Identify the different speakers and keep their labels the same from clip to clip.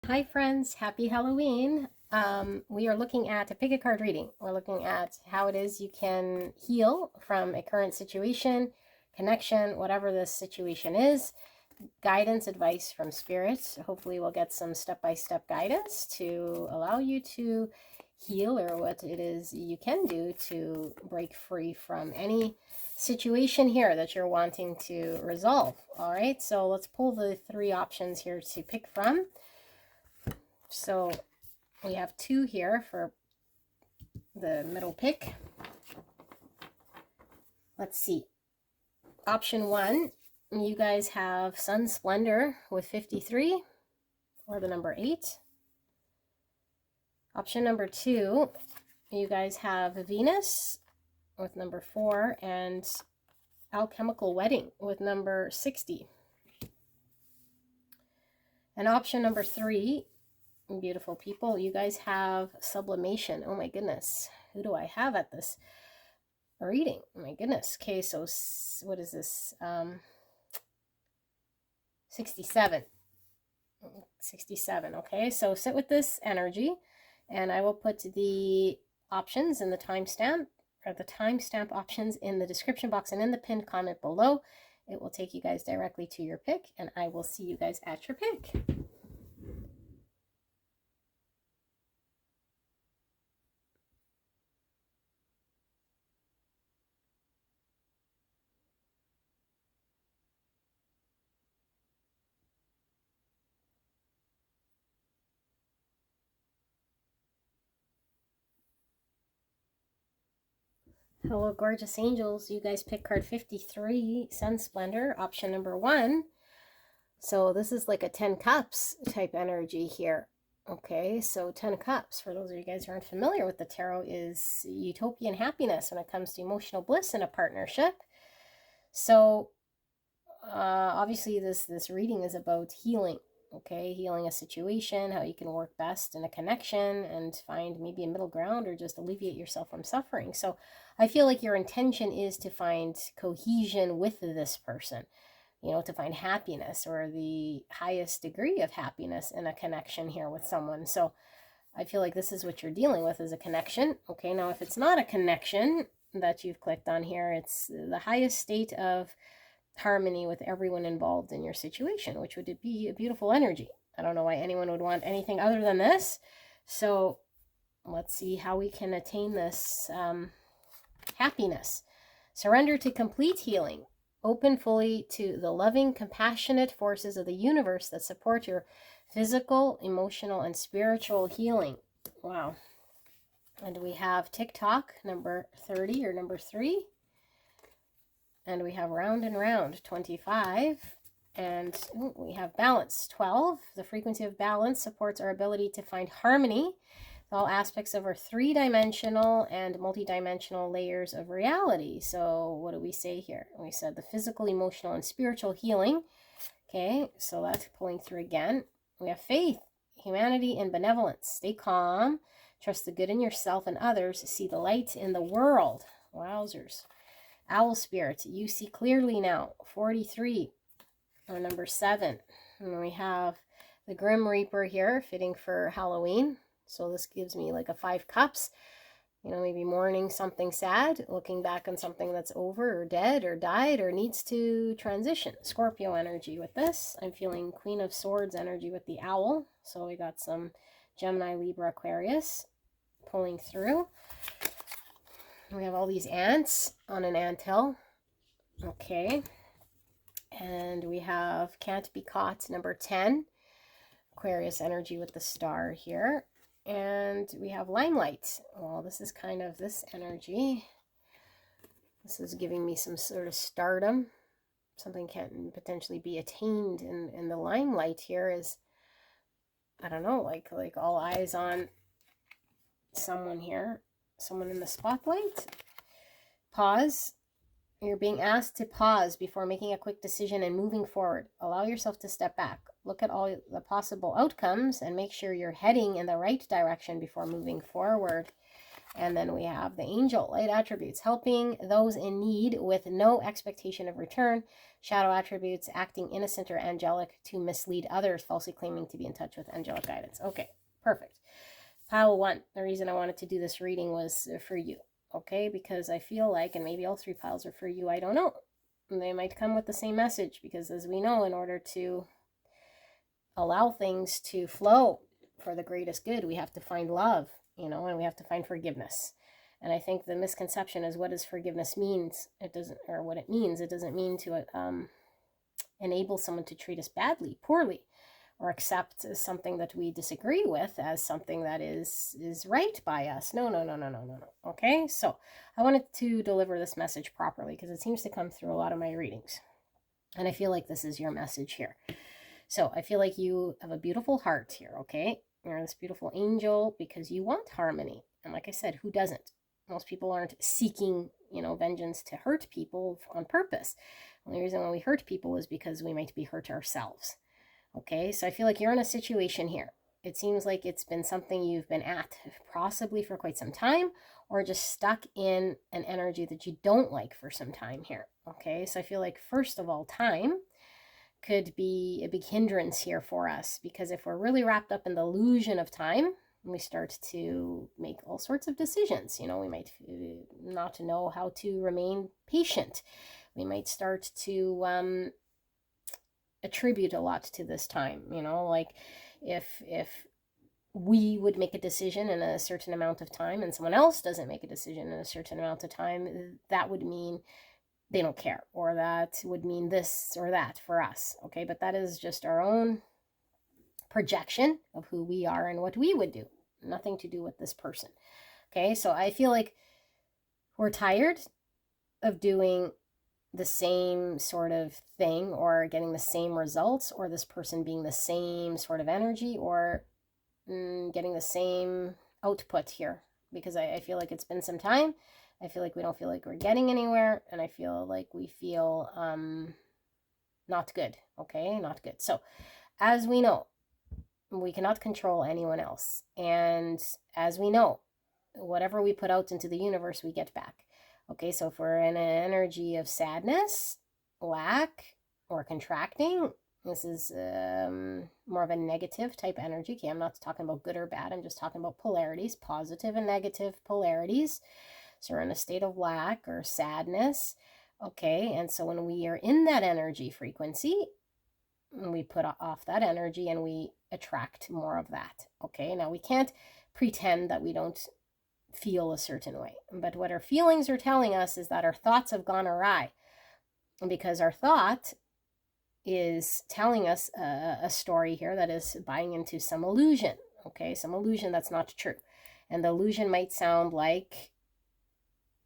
Speaker 1: Hi friends, happy Halloween. We are looking at a pick a card reading. We're looking at how it is you can heal from a current situation, connection, whatever this situation is. Guidance, advice from spirits. Hopefully we'll get some step-by-step guidance to allow you to heal, or what it is you can do to break free from any situation here that you're wanting to resolve. All right, so let's pull the three options here to pick from. So we have two here for the middle pick. Let's see. Option one, you guys have Sun Splendor with 53, or the number 8. Option number 2, you guys have Venus with number 4 and Alchemical Wedding with number 60. And option number 3, beautiful people, you guys have Sublimation. Oh my goodness, who do I have at this reading? Oh my goodness. Okay, so what is this? 67. 67. Okay, so sit with this energy, and I will put the options and the timestamp, or the timestamp options, in the description box and in the pinned comment below. It will take you guys directly to your pick, and I will see you guys at your pick. Hello, gorgeous angels. You guys pick card 53, Sun Splendor, option number 1. So this is like a 10 cups type energy here. Okay, so 10 cups, for those of you guys who aren't familiar with the tarot, is utopian happiness when it comes to emotional bliss in a partnership. So obviously this reading is about healing. Okay, healing a situation, how you can work best in a connection and find maybe a middle ground, or just alleviate yourself from suffering. So I feel like your intention is to find cohesion with this person, you know, to find happiness, or the highest degree of happiness in a connection here with someone. So I feel like this is what you're dealing with, is a connection. Okay, now if it's not a connection that you've clicked on here, it's the highest state of harmony with everyone involved in your situation, which would be a beautiful energy. I don't know why anyone would want anything other than this. So let's see how we can attain this happiness. Surrender to complete healing. Open fully to the loving, compassionate forces of the universe that support your physical, emotional, and spiritual healing. Wow. And we have TikTok, number 30, or number 3. And we have Round and Round, 25. And we have Balance, 12. The frequency of balance supports our ability to find harmony with all aspects of our three-dimensional and multidimensional layers of reality. So what do we say here? We said the physical, emotional, and spiritual healing. Okay, so that's pulling through again. We have Faith, humanity, and benevolence. Stay calm. Trust the good in yourself and others. See the light in the world. Wowzers. Owl Spirit, you see clearly now, 43, or number 7. And we have the Grim Reaper here, fitting for Halloween. So this gives me like a 5 cups, you know, maybe mourning something sad, looking back on something that's over or dead or died or needs to transition. Scorpio energy with this. I'm feeling Queen of Swords energy with the owl. So we got some Gemini, Libra, Aquarius pulling through. We have all these ants on an anthill. Okay. And we have Can't Be Caught, number 10. Aquarius energy with the star here. And we have Limelight. Well, this is kind of this energy. This is giving me some sort of stardom. Something can potentially be attained in the limelight here is, I don't know, like all eyes on someone here. Someone in the spotlight. Pause. You're being asked to pause before making a quick decision and moving forward. Allow yourself to step back. Look at all the possible outcomes and make sure you're heading in the right direction before moving forward. And then we have the angel, light attributes, helping those in need with no expectation of return. Shadow attributes, acting innocent or angelic to mislead others, falsely claiming to be in touch with angelic guidance. Okay, perfect. Pile 1, the reason I wanted to do this reading was for you, okay? Because I feel like, and maybe all 3 piles are for you, I don't know. They might come with the same message, because as we know, in order to allow things to flow for the greatest good, we have to find love, and we have to find forgiveness. And I think the misconception is, what does forgiveness means? It doesn't, or what it means. It doesn't mean to enable someone to treat us badly, poorly, or accept something that we disagree with as something that is right by us. No. Okay, so I wanted to deliver this message properly, because it seems to come through a lot of my readings, and I feel like this is your message here. So I feel like you have a beautiful heart here, okay? You're this beautiful angel because you want harmony. And like I said, who doesn't? Most people aren't seeking, vengeance to hurt people on purpose. The only reason why we hurt people is because we might be hurt ourselves. Okay, so I feel like you're in a situation here. It seems like it's been something you've been at possibly for quite some time, or just stuck in an energy that you don't like for some time here. Okay, so I feel like, first of all, time could be a big hindrance here for us, because if we're really wrapped up in the illusion of time, we start to make all sorts of decisions. We might not know how to remain patient. We might start to attribute a lot to this time. Like if we would make a decision in a certain amount of time and someone else doesn't make a decision in a certain amount of time, that would mean they don't care, or that would mean this or that for us. Okay, but that is just our own projection of who we are and what we would do. Nothing to do with this person. Okay, so I feel like we're tired of doing the same sort of thing, or getting the same results, or this person being the same sort of energy, or getting the same output here, because I feel like it's been some time. I feel like we don't feel like we're getting anywhere, and I feel like we feel not good. Okay, not good. So as we know, we cannot control anyone else, and as we know, whatever we put out into the universe, we get back. Okay, so if we're in an energy of sadness, lack, or contracting, this is more of a negative type energy. Okay, I'm not talking about good or bad. I'm just talking about polarities, positive and negative polarities. So we're in a state of lack or sadness. Okay, and so when we are in that energy frequency, we put off that energy and we attract more of that. Okay, now we can't pretend that we don't feel a certain way, but what our feelings are telling us is that our thoughts have gone awry, because our thought is telling us a story here that is buying into some illusion. Okay, some illusion that's not true, and the illusion might sound like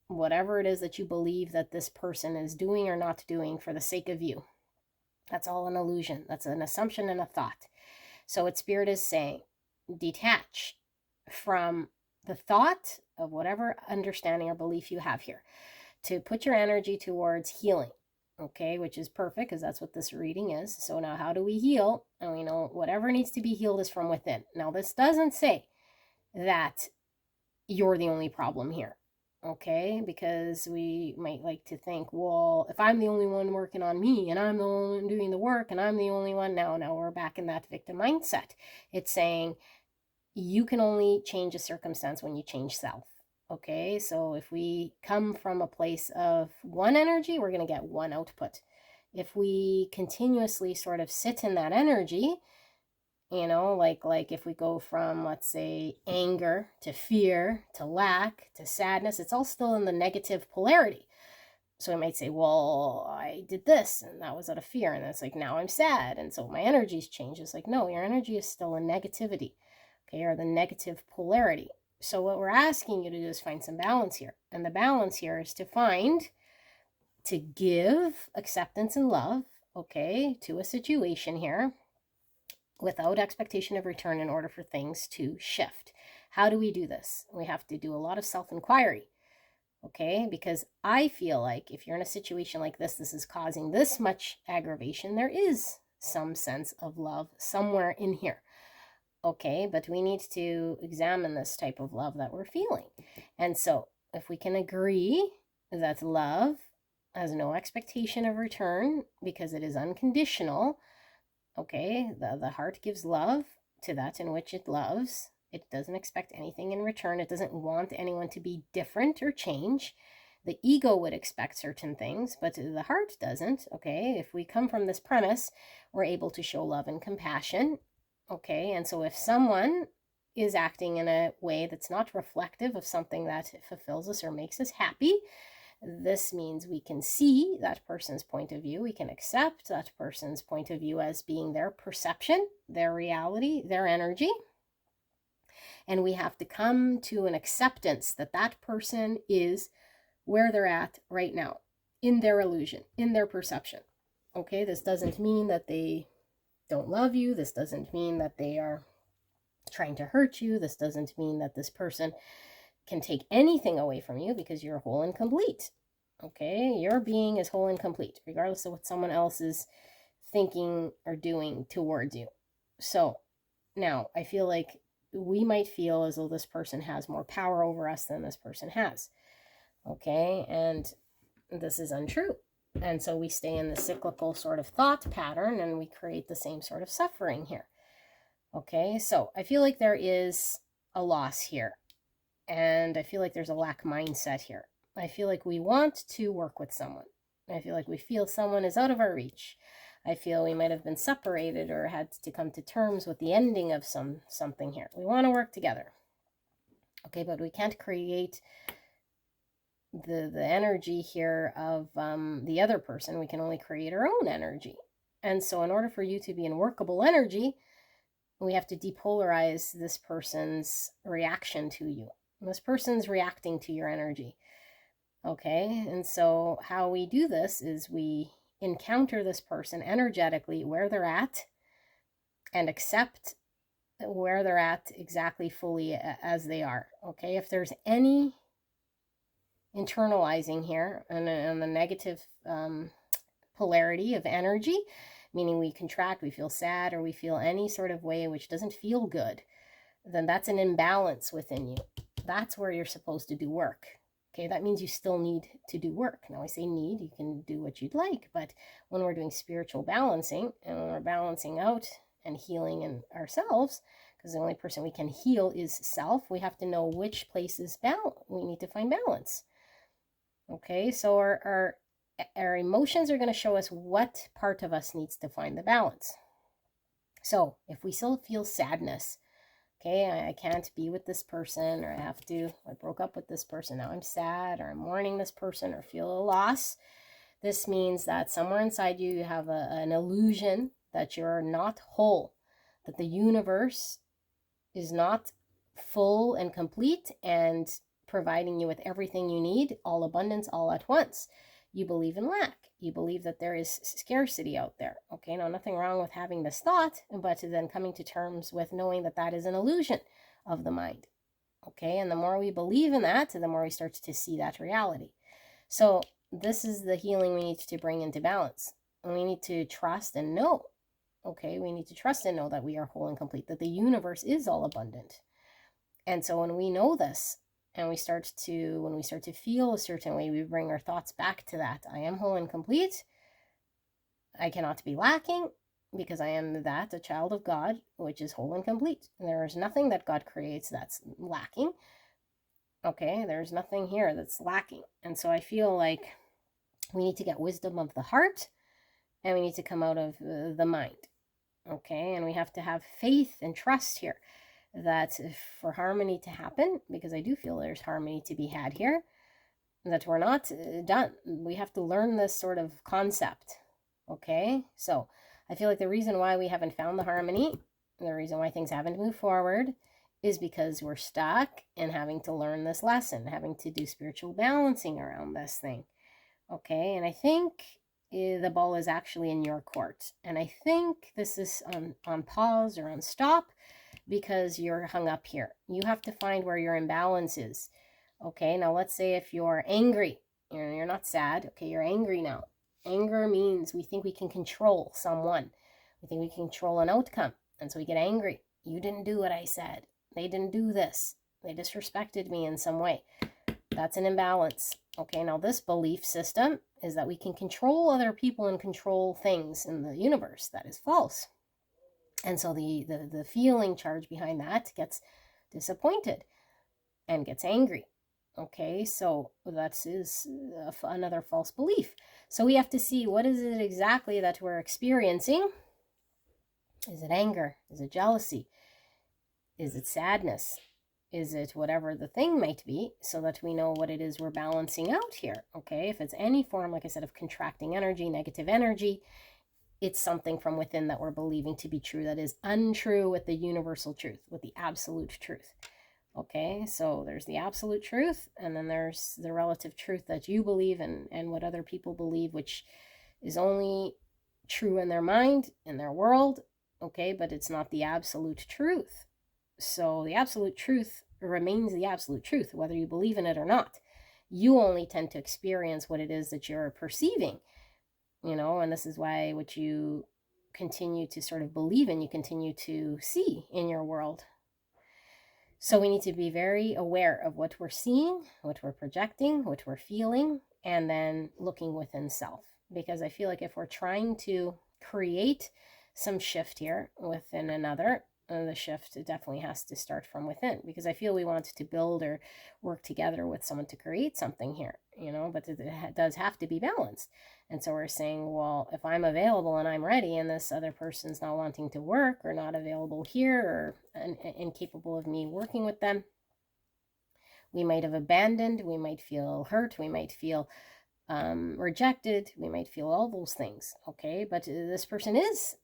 Speaker 1: whatever it is that you believe that this person is doing or not doing for the sake of you. That's all an illusion. That's an assumption and a thought. So what Spirit is saying, detach from the thought of whatever understanding or belief you have here, to put your energy towards healing. Okay, which is perfect, because that's what this reading is. So now how do we heal? And we know whatever needs to be healed is from within. Now this doesn't say that you're the only problem here. Okay, because we might like to think, well, if I'm the only one working on me, and I'm the one doing the work, and I'm the only one, now we're back in that victim mindset. It's saying you can only change a circumstance when you change self. Okay, so if we come from a place of one energy, we're going to get one output. If we continuously sort of sit in that energy, like if we go from, let's say, anger to fear to lack to sadness, it's all still in the negative polarity. So we might say, well, I did this and that was out of fear, and it's like, now I'm sad, and so my energy's changed. It's like, no, your energy is still in negativity, okay, or the negative polarity. So what we're asking you to do is find some balance here, and the balance here is to give acceptance and love, okay, to a situation here, without expectation of return, in order for things to shift. How do we do this? We have to do a lot of self-inquiry, okay? Because I feel like if you're in a situation like this is causing this much aggravation, there is some sense of love somewhere in here. Okay, but we need to examine this type of love that we're feeling. And so if we can agree that love has no expectation of return because it is unconditional, okay, the heart gives love to that in which it loves. It doesn't expect anything in return. It doesn't want anyone to be different or change. The ego would expect certain things, but the heart doesn't, okay? If we come from this premise, we're able to show love and compassion, okay? And so if someone is acting in a way that's not reflective of something that fulfills us or makes us happy, this means we can see that person's point of view. We can accept that person's point of view as being their perception, their reality, their energy. And we have to come to an acceptance that that person is where they're at right now, in their illusion, in their perception. Okay, this doesn't mean that they don't love you. This doesn't mean that they are trying to hurt you. This doesn't mean that this person can take anything away from you, because you're whole and complete. Okay, your being is whole and complete, regardless of what someone else is thinking or doing towards you. So now I feel like we might feel as though this person has more power over us than this person has. Okay, and this is untrue. And so we stay in the cyclical sort of thought pattern, and we create the same sort of suffering here. Okay, so I feel like there is a loss here, and I feel like there's a lack mindset here. I feel like we want to work with someone. I feel like we feel someone is out of our reach. I feel we might have been separated or had to come to terms with the ending of something here. We want to work together. Okay, but we can't create the energy here of the other person. We can only create our own energy. And so in order for you to be in workable energy, we have to depolarize this person's reaction to you. This person's reacting to your energy. Okay, and so how we do this is we encounter this person energetically where they're at and accept where they're at exactly fully as they are. Okay, if there's any internalizing here and the negative polarity of energy, meaning we contract, we feel sad, or we feel any sort of way which doesn't feel good, then that's an imbalance within you. That's where you're supposed to do work. Okay, that means you still need to do work. Now I say need, you can do what you'd like, but when we're doing spiritual balancing and when we're balancing out and healing in ourselves, because the only person we can heal is self, we have to know which place is balance. We need to find balance. Okay, so our emotions are going to show us what part of us needs to find the balance. So if we still feel sadness, okay, I can't be with this person, or I broke up with this person, now I'm sad, or I'm mourning this person, or feel a loss. This means that somewhere inside you, you have an illusion that you're not whole, that the universe is not full and complete and providing you with everything you need, all abundance, all at once. You believe in lack. You believe that there is scarcity out there. Okay, now nothing wrong with having this thought, but then coming to terms with knowing that that is an illusion of the mind. Okay, and the more we believe in that, the more we start to see that reality. So this is the healing we need to bring into balance. And we need to trust and know. Okay, we need to trust and know that we are whole and complete, that the universe is all abundant. And so when we know this, and when we start to feel a certain way, we bring our thoughts back to that. I am whole and complete. I cannot be lacking, because I am a child of God, which is whole and complete. And there is nothing that God creates that's lacking. Okay, there's nothing here that's lacking. And so I feel like we need to get wisdom of the heart, and we need to come out of the mind. Okay, and we have to have faith and trust here that for harmony to happen, because I do feel there's harmony to be had here, that we're not done. We have to learn this sort of concept. Okay, so I feel like the reason why we haven't found the harmony, the reason why things haven't moved forward, is because we're stuck in having to learn this lesson, having to do spiritual balancing around this thing. Okay, and I think the ball is actually in your court. And I think this is on pause or on stop, because you're hung up here. You have to find where your imbalance is. Okay, now let's say if you're angry, you're not sad, okay, you're angry now. Anger means we think we can control someone. We think we can control an outcome, and so we get angry. You didn't do what I said. They didn't do this. They disrespected me in some way. That's an imbalance. Okay, now this belief system is that we can control other people and control things in the universe. That is false. And so the feeling charge behind that gets disappointed and gets angry. Okay, so that is another false belief. So we have to see, what is it exactly that we're experiencing? Is it anger? Is it jealousy? Is it sadness? Is it whatever the thing might be, so that we know what it is we're balancing out here? Okay, if it's any form, like I said, of contracting energy, negative energy, it's something from within that we're believing to be true that is untrue with the universal truth, with the absolute truth. Okay, so there's the absolute truth, and then there's the relative truth that you believe and what other people believe, which is only true in their mind, in their world. Okay, but it's not the absolute truth. So the absolute truth remains the absolute truth, whether you believe in it or not. You only tend to experience what it is that you're perceiving, you know, and this is why what you continue to sort of believe in, you continue to see in your world. So we need to be very aware of what we're seeing, what we're projecting, what we're feeling, and then looking within self. Because I feel like if we're trying to create some shift here within another, the shift definitely has to start from within, because I feel we want to build or work together with someone to create something here, you know, but it does have to be balanced. And so we're saying, well, if I'm available and I'm ready and this other person's not wanting to work or not available here or incapable of me working with them, we might have abandoned, we might feel hurt, we might feel rejected, we might feel all those things. Okay, but this person is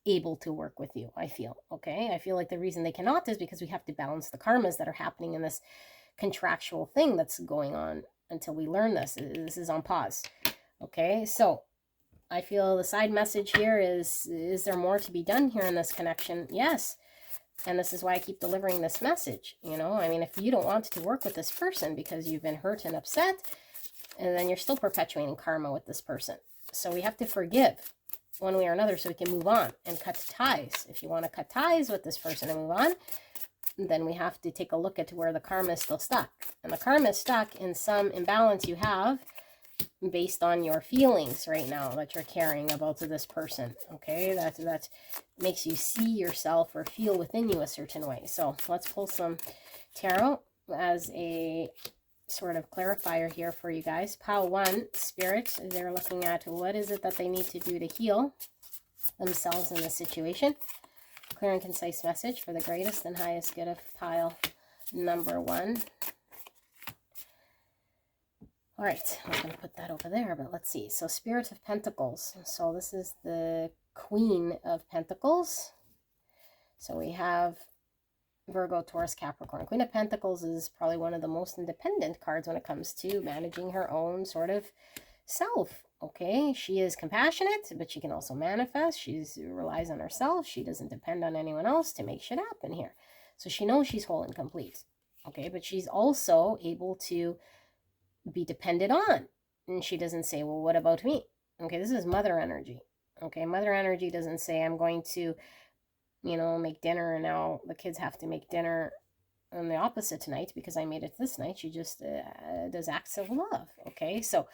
Speaker 1: able to work with you, I feel. Okay, I feel like the reason they cannot is because we have to balance the karmas that are happening in this contractual thing that's going on until we learn this. This is on pause. Okay, so I feel the side message here is there more to be done here in this connection? Yes. And this is why I keep delivering this message. You know, I mean, if you don't want to work with this person because you've been hurt and upset, and then you're still perpetuating karma with this person. So we have to forgive one way or another so we can move on and cut ties. If you want to cut ties with this person and move on, then we have to take a look at where the karma is still stuck. And the karma is stuck in some imbalance you have based on your feelings right now that you're carrying about this person. Okay, that makes you see yourself or feel within you a certain way. So let's pull some tarot as a sort of clarifier here for you guys. Pile 1, Spirit, they're looking at what is it that they need to do to heal themselves in this situation. Clear and concise message for the greatest and highest good of pile number 1. All right, I'm going to put that over there, but let's see. So Spirit of Pentacles. So this is the Queen of Pentacles. So we have Virgo, Taurus, Capricorn. Queen of Pentacles is probably one of the most independent cards when it comes to managing her own sort of self. Okay, she is compassionate, but she can also manifest. She relies on herself. She doesn't depend on anyone else to make shit happen here. So she knows she's whole and complete. Okay, but she's also able to be depended on. And she doesn't say, well, what about me? Okay, this is mother energy. Okay, mother energy doesn't say, I'm going to, you know, make dinner and now the kids have to make dinner on the opposite tonight because I made it this night. She just does acts of love. Okay, so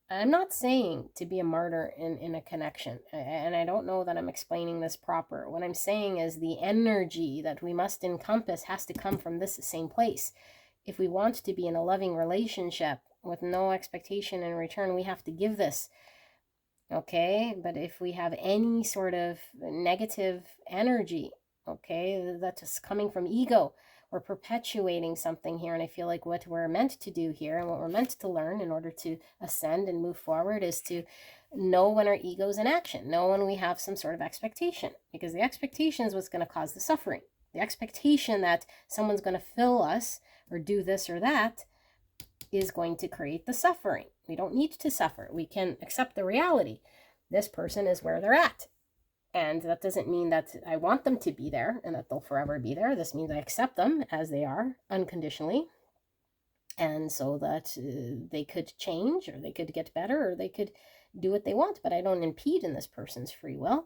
Speaker 1: I'm not saying to be a martyr in a connection, and I don't know that I'm explaining this proper. What I'm saying is the energy that we must encompass has to come from this same place. If we want to be in a loving relationship with no expectation in return, we have to give this. Okay, but if we have any sort of negative energy, okay, that's coming from ego, we're perpetuating something here. And I feel like what we're meant to do here and what we're meant to learn in order to ascend and move forward is to know when our ego's in action, know when we have some sort of expectation, because the expectation is what's going to cause the suffering. The expectation that someone's going to fill us or do this or that is going to create the suffering. We don't need to suffer. We can accept the reality. This person is where they're at. And that doesn't mean that I want them to be there and that they'll forever be there. This means I accept them as they are unconditionally. And so that they could change or they could get better or they could do what they want. But I don't impede in this person's free will.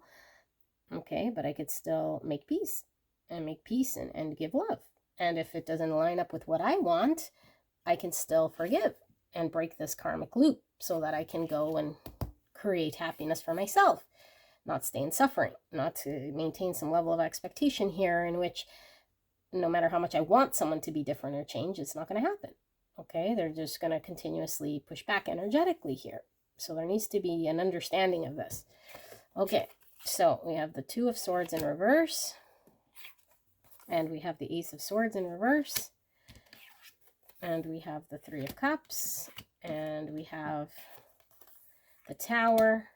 Speaker 1: Okay, but I could still make peace and make peace and give love. And if it doesn't line up with what I want, I can still forgive and break this karmic loop so that I can go and create happiness for myself, not stay in suffering, not to maintain some level of expectation here in which no matter how much I want someone to be different or change, it's not going to happen. Okay, they're just going to continuously push back energetically here. So there needs to be an understanding of this. Okay, so we have the Two of Swords in reverse, and we have the Ace of Swords in reverse, and we have the Three of Cups, and we have the Tower,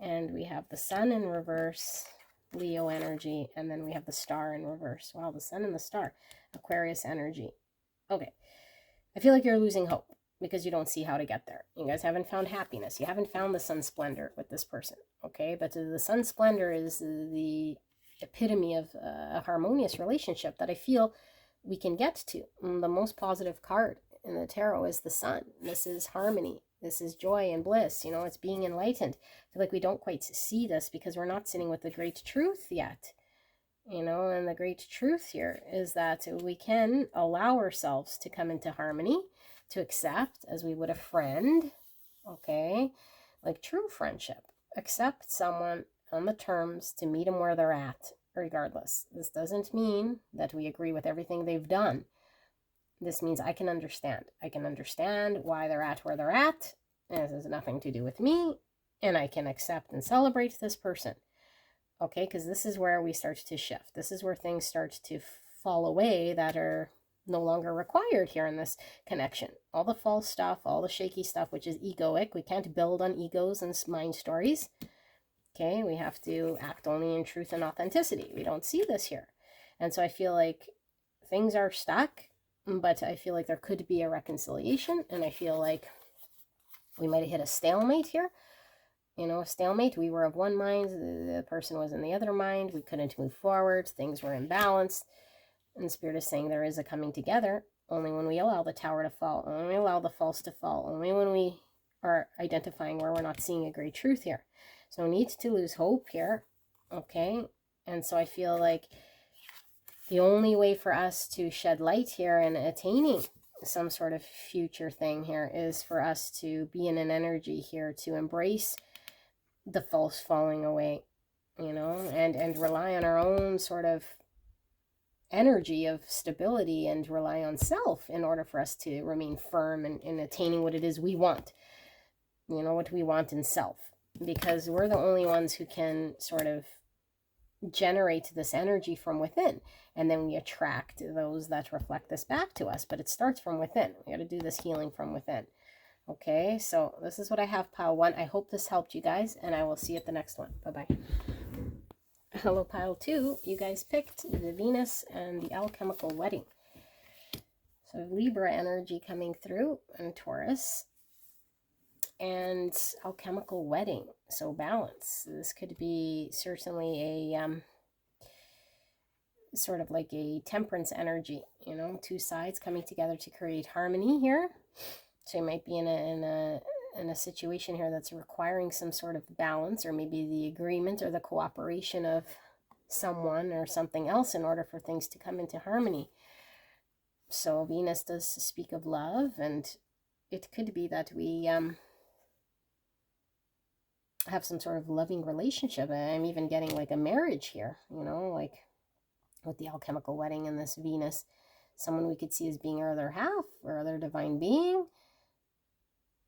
Speaker 1: and we have the Sun in reverse, Leo energy, and then we have the Star in reverse. Wow, the Sun and the Star, Aquarius energy. Okay, I feel like you're losing hope because you don't see how to get there. You guys haven't found happiness. You haven't found the sun splendor with this person, okay? But the sun splendor is the epitome of a harmonious relationship that I feel we can get to. The most positive card in the tarot is the sun. This is harmony. This is joy and bliss. You know, it's being enlightened. I feel like we don't quite see this because we're not sitting with the great truth yet. You know, and the great truth here is that we can allow ourselves to come into harmony, to accept as we would a friend, okay, like true friendship. Accept someone on the terms to meet them where they're at, regardless. This doesn't mean that we agree with everything they've done. This means I can understand. I can understand why they're at where they're at. And this has nothing to do with me. And I can accept and celebrate this person. Okay, because this is where we start to shift. This is where things start to fall away that are no longer required here in this connection. All the false stuff, all the shaky stuff, which is egoic. We can't build on egos and mind stories. Okay, we have to act only in truth and authenticity. We don't see this here. And so I feel like things are stuck, but I feel like there could be a reconciliation. And I feel like we might have hit a stalemate here. You know, a stalemate. We were of one mind, the person was in the other mind. We couldn't move forward. Things were imbalanced. And Spirit is saying there is a coming together only when we allow the tower to fall, only when we allow the false to fall, only when we are identifying where we're not seeing a great truth here. So need to lose hope here, okay? And so I feel like the only way for us to shed light here and attaining some sort of future thing here is for us to be in an energy here to embrace the false falling away, you know, and rely on our own sort of energy of stability and rely on self in order for us to remain firm in attaining what it is we want, you know, what we want in self, because we're the only ones who can sort of generate this energy from within, and then we attract those that reflect this back to us. But it starts from within. We got to do this healing from within. Okay, so this is what I have, pile 1. I hope this helped you guys, and I will see you at the next one. Bye-bye. Hello, pile 2. You guys picked the Venus and the alchemical wedding. So Libra energy coming through, and Taurus, and alchemical wedding. So balance. This could be certainly a sort of like a temperance energy, you know, two sides coming together to create harmony here. So you might be in a situation here that's requiring some sort of balance, or maybe the agreement or the cooperation of someone or something else in order for things to come into harmony. So Venus does speak of love, and it could be that we have some sort of loving relationship. I'm even getting like a marriage here, you know, like with the alchemical wedding and this Venus, someone we could see as being our other half or other divine being.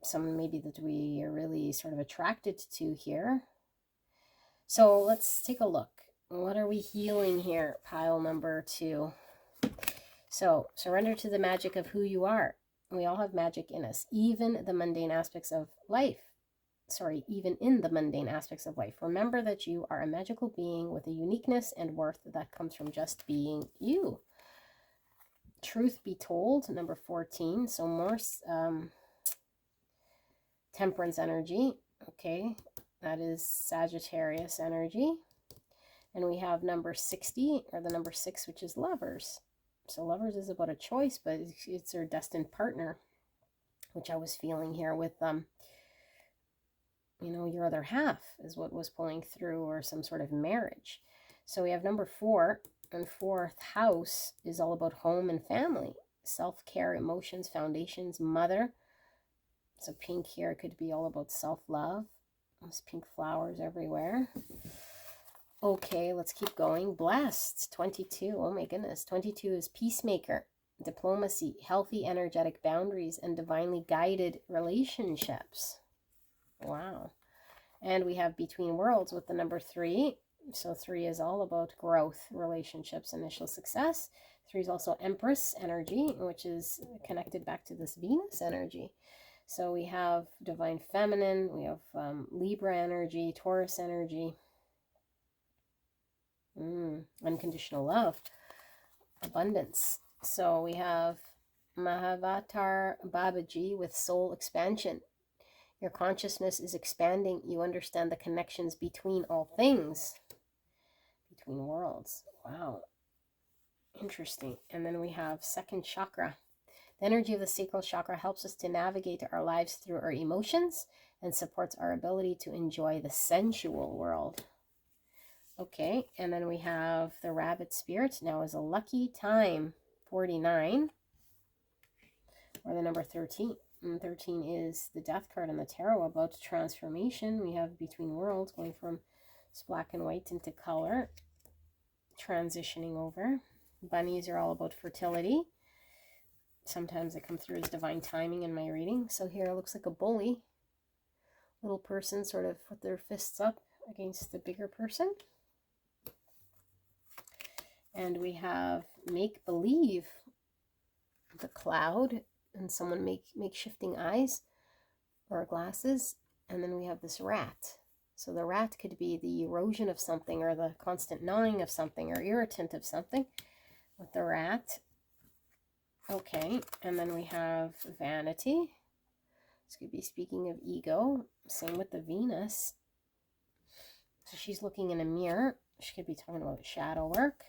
Speaker 1: Someone maybe that we are really sort of attracted to here. So let's take a look. What are we healing here? Pile number 2. So surrender to the magic of who you are. We all have magic in us, even the mundane aspects of life. Even in the mundane aspects of life. Remember that you are a magical being with a uniqueness and worth that comes from just being you. Truth be told, number 14. So more temperance energy, okay, that is Sagittarius energy. And we have number 60, or the number 6, which is lovers. So lovers is about a choice, but it's their destined partner, which I was feeling here with you know, your other half is what was pulling through, or some sort of marriage. So we have number 4, and 4th house is all about home and family, self-care, emotions, foundations, mother. So pink here could be all about self-love. There's pink flowers everywhere. Okay, let's keep going. Blessed, 22. Oh my goodness. 22 is peacemaker, diplomacy, healthy, energetic boundaries, and divinely guided relationships. Wow. And we have between worlds with the number 3. So 3 is all about growth, relationships, initial success. 3 is also Empress energy, which is connected back to this Venus energy. So we have divine feminine, we have Libra energy, Taurus energy, unconditional love, abundance. So we have Mahavatar Babaji with soul expansion. Your consciousness is expanding. You understand the connections between all things, between worlds. Wow. Interesting. And then we have second chakra. The energy of the sacral chakra helps us to navigate our lives through our emotions and supports our ability to enjoy the sensual world. Okay, and then we have the rabbit spirit. Now is a lucky time, 49, or the number 13. And 13 is the death card in the tarot about transformation. We have between worlds, going from black and white into color, transitioning over. Bunnies are all about fertility. Sometimes they come through as divine timing in my reading. So here it looks like a bully. Little person sort of with their fists up against the bigger person. And we have make believe, the cloud, and someone make shifting eyes or glasses. And then we have this rat. So the rat could be the erosion of something, or the constant gnawing of something, or irritant of something with the rat. Okay, and then we have vanity. This could be speaking of ego. Same with the Venus. So she's looking in a mirror. She could be talking about shadow work.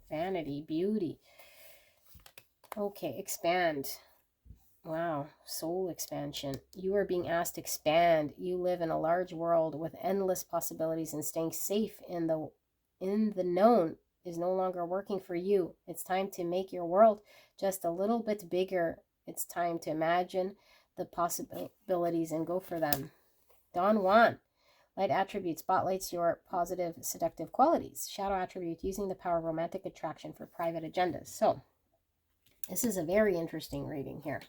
Speaker 1: Vanity, beauty. Okay, expand. Wow, soul expansion. You are being asked to expand. You live in a large world with endless possibilities, and staying safe in the known is no longer working for you. It's time to make your world just a little bit bigger. It's time to imagine the possibilities and go for them. Don Juan. Light attribute spotlights your positive, seductive qualities. Shadow attribute, using the power of romantic attraction for private agendas. So, this is a very interesting reading here.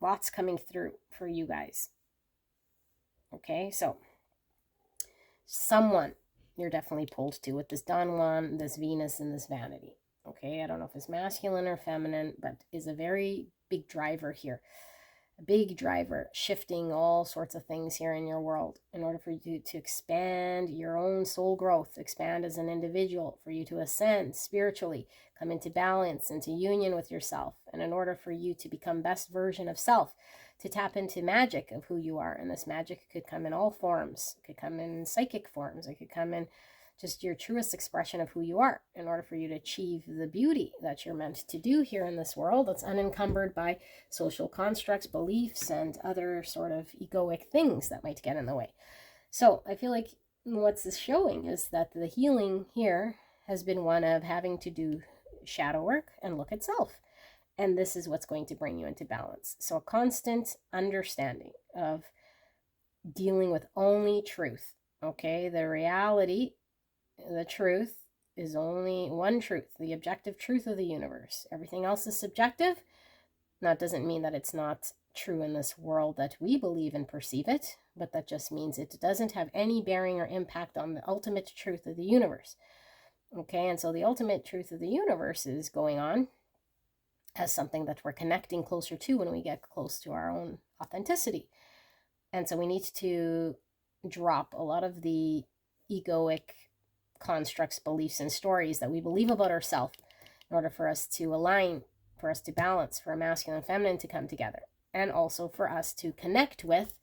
Speaker 1: Lots coming through for you guys. Okay, so someone you're definitely pulled to with this Don Juan, this Venus, and this vanity. Okay, I don't know if it's masculine or feminine, but is a very big driver here. A big driver, shifting all sorts of things here in your world in order for you to expand your own soul growth, expand as an individual, for you to ascend spiritually, come into balance, into union with yourself. And in order for you to become best version of self, to tap into magic of who you are. And this magic could come in all forms. It could come in psychic forms. It could come in just your truest expression of who you are, in order for you to achieve the beauty that you're meant to do here in this world that's unencumbered by social constructs, beliefs, and other sort of egoic things that might get in the way. So I feel like what's this showing is that the healing here has been one of having to do shadow work and look at self. And this is what's going to bring you into balance. So a constant understanding of dealing with only truth. Okay, the reality, the truth is only one truth, the objective truth of the universe. Everything else is subjective. That doesn't mean that it's not true in this world that we believe and perceive it, but that just means it doesn't have any bearing or impact on the ultimate truth of the universe. Okay, and so the ultimate truth of the universe is going on as something that we're connecting closer to when we get close to our own authenticity. And so we need to drop a lot of the egoic constructs, beliefs, and stories that we believe about ourselves in order for us to align, for us to balance, for a masculine and feminine to come together, and also for us to connect with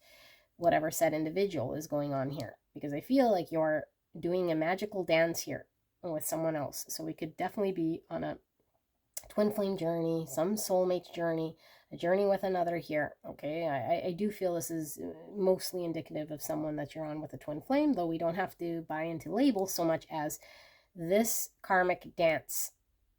Speaker 1: whatever said individual is going on here. Because I feel like you're doing a magical dance here with someone else. So we could definitely be on a twin flame journey, some soulmate journey, a journey with another here. Okay, I do feel this is mostly indicative of someone that you're on with a twin flame, though we don't have to buy into labels so much as this karmic dance,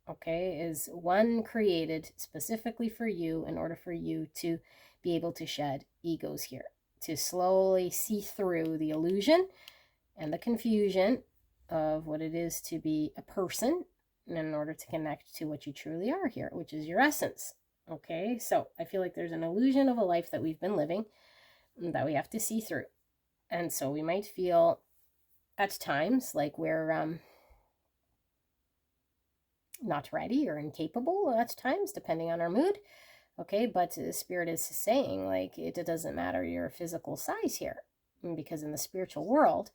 Speaker 1: okay, is one created specifically for you in order for you to be able to shed egos here, to slowly see through the illusion and the confusion of what it is to be a person in order to connect to what you truly are here, which is your essence. Okay, so I feel like there's an illusion of a life that we've been living that we have to see through. And so we might feel at times like we're not ready or incapable at times, depending on our mood. Okay, but the Spirit is saying, like, it doesn't matter your physical size here, because in the spiritual world,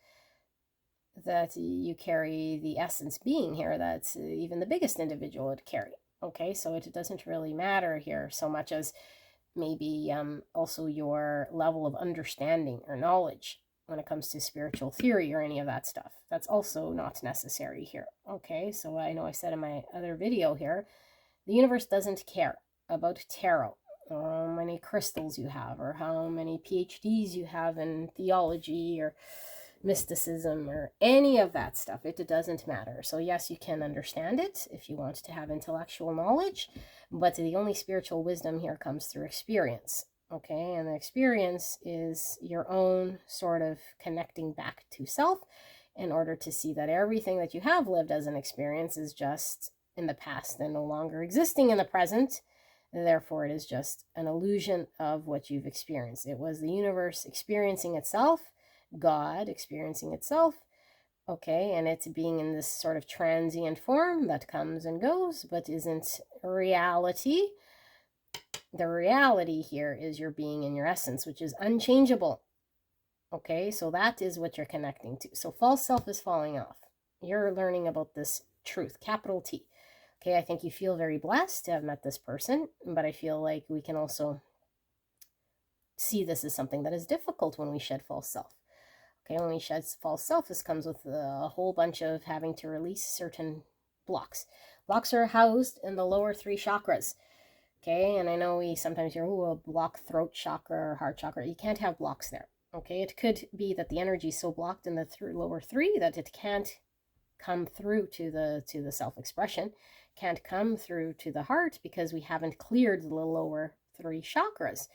Speaker 1: that you carry the essence being here that's even the biggest individual would carry. Okay, so it doesn't really matter here so much as maybe also your level of understanding or knowledge when it comes to spiritual theory or any of that stuff. That's also not necessary here. Okay, so I know I said in my other video here, the universe doesn't care about tarot, or how many crystals you have, or how many PhDs you have in theology or mysticism or any of that stuff. It doesn't matter. So yes, you can understand it if you want to have intellectual knowledge, but the only spiritual wisdom here comes through experience. Okay, and the experience is your own sort of connecting back to self in order to see that everything that you have lived as an experience is just in the past and no longer existing in the present. Therefore, it is just an illusion of what you've experienced. It was the universe experiencing itself, God experiencing itself, okay, and it's being in this sort of transient form that comes and goes, but isn't reality. The reality here is your being in your essence, which is unchangeable. Okay, so that is what you're connecting to. So false self is falling off. You're learning about this truth, capital T. Okay, I think you feel very blessed to have met this person, but I feel like we can also see this as something that is difficult when we shed false self. Okay, when we shed false self, this comes with a whole bunch of having to release certain blocks. Blocks are housed in the lower 3 chakras. Okay, and I know we sometimes hear, oh, a block throat chakra or heart chakra. You can't have blocks there. Okay, it could be that the energy is so blocked in the lower 3 that it can't come through to the self-expression, can't come through to the heart because we haven't cleared the lower 3 chakras.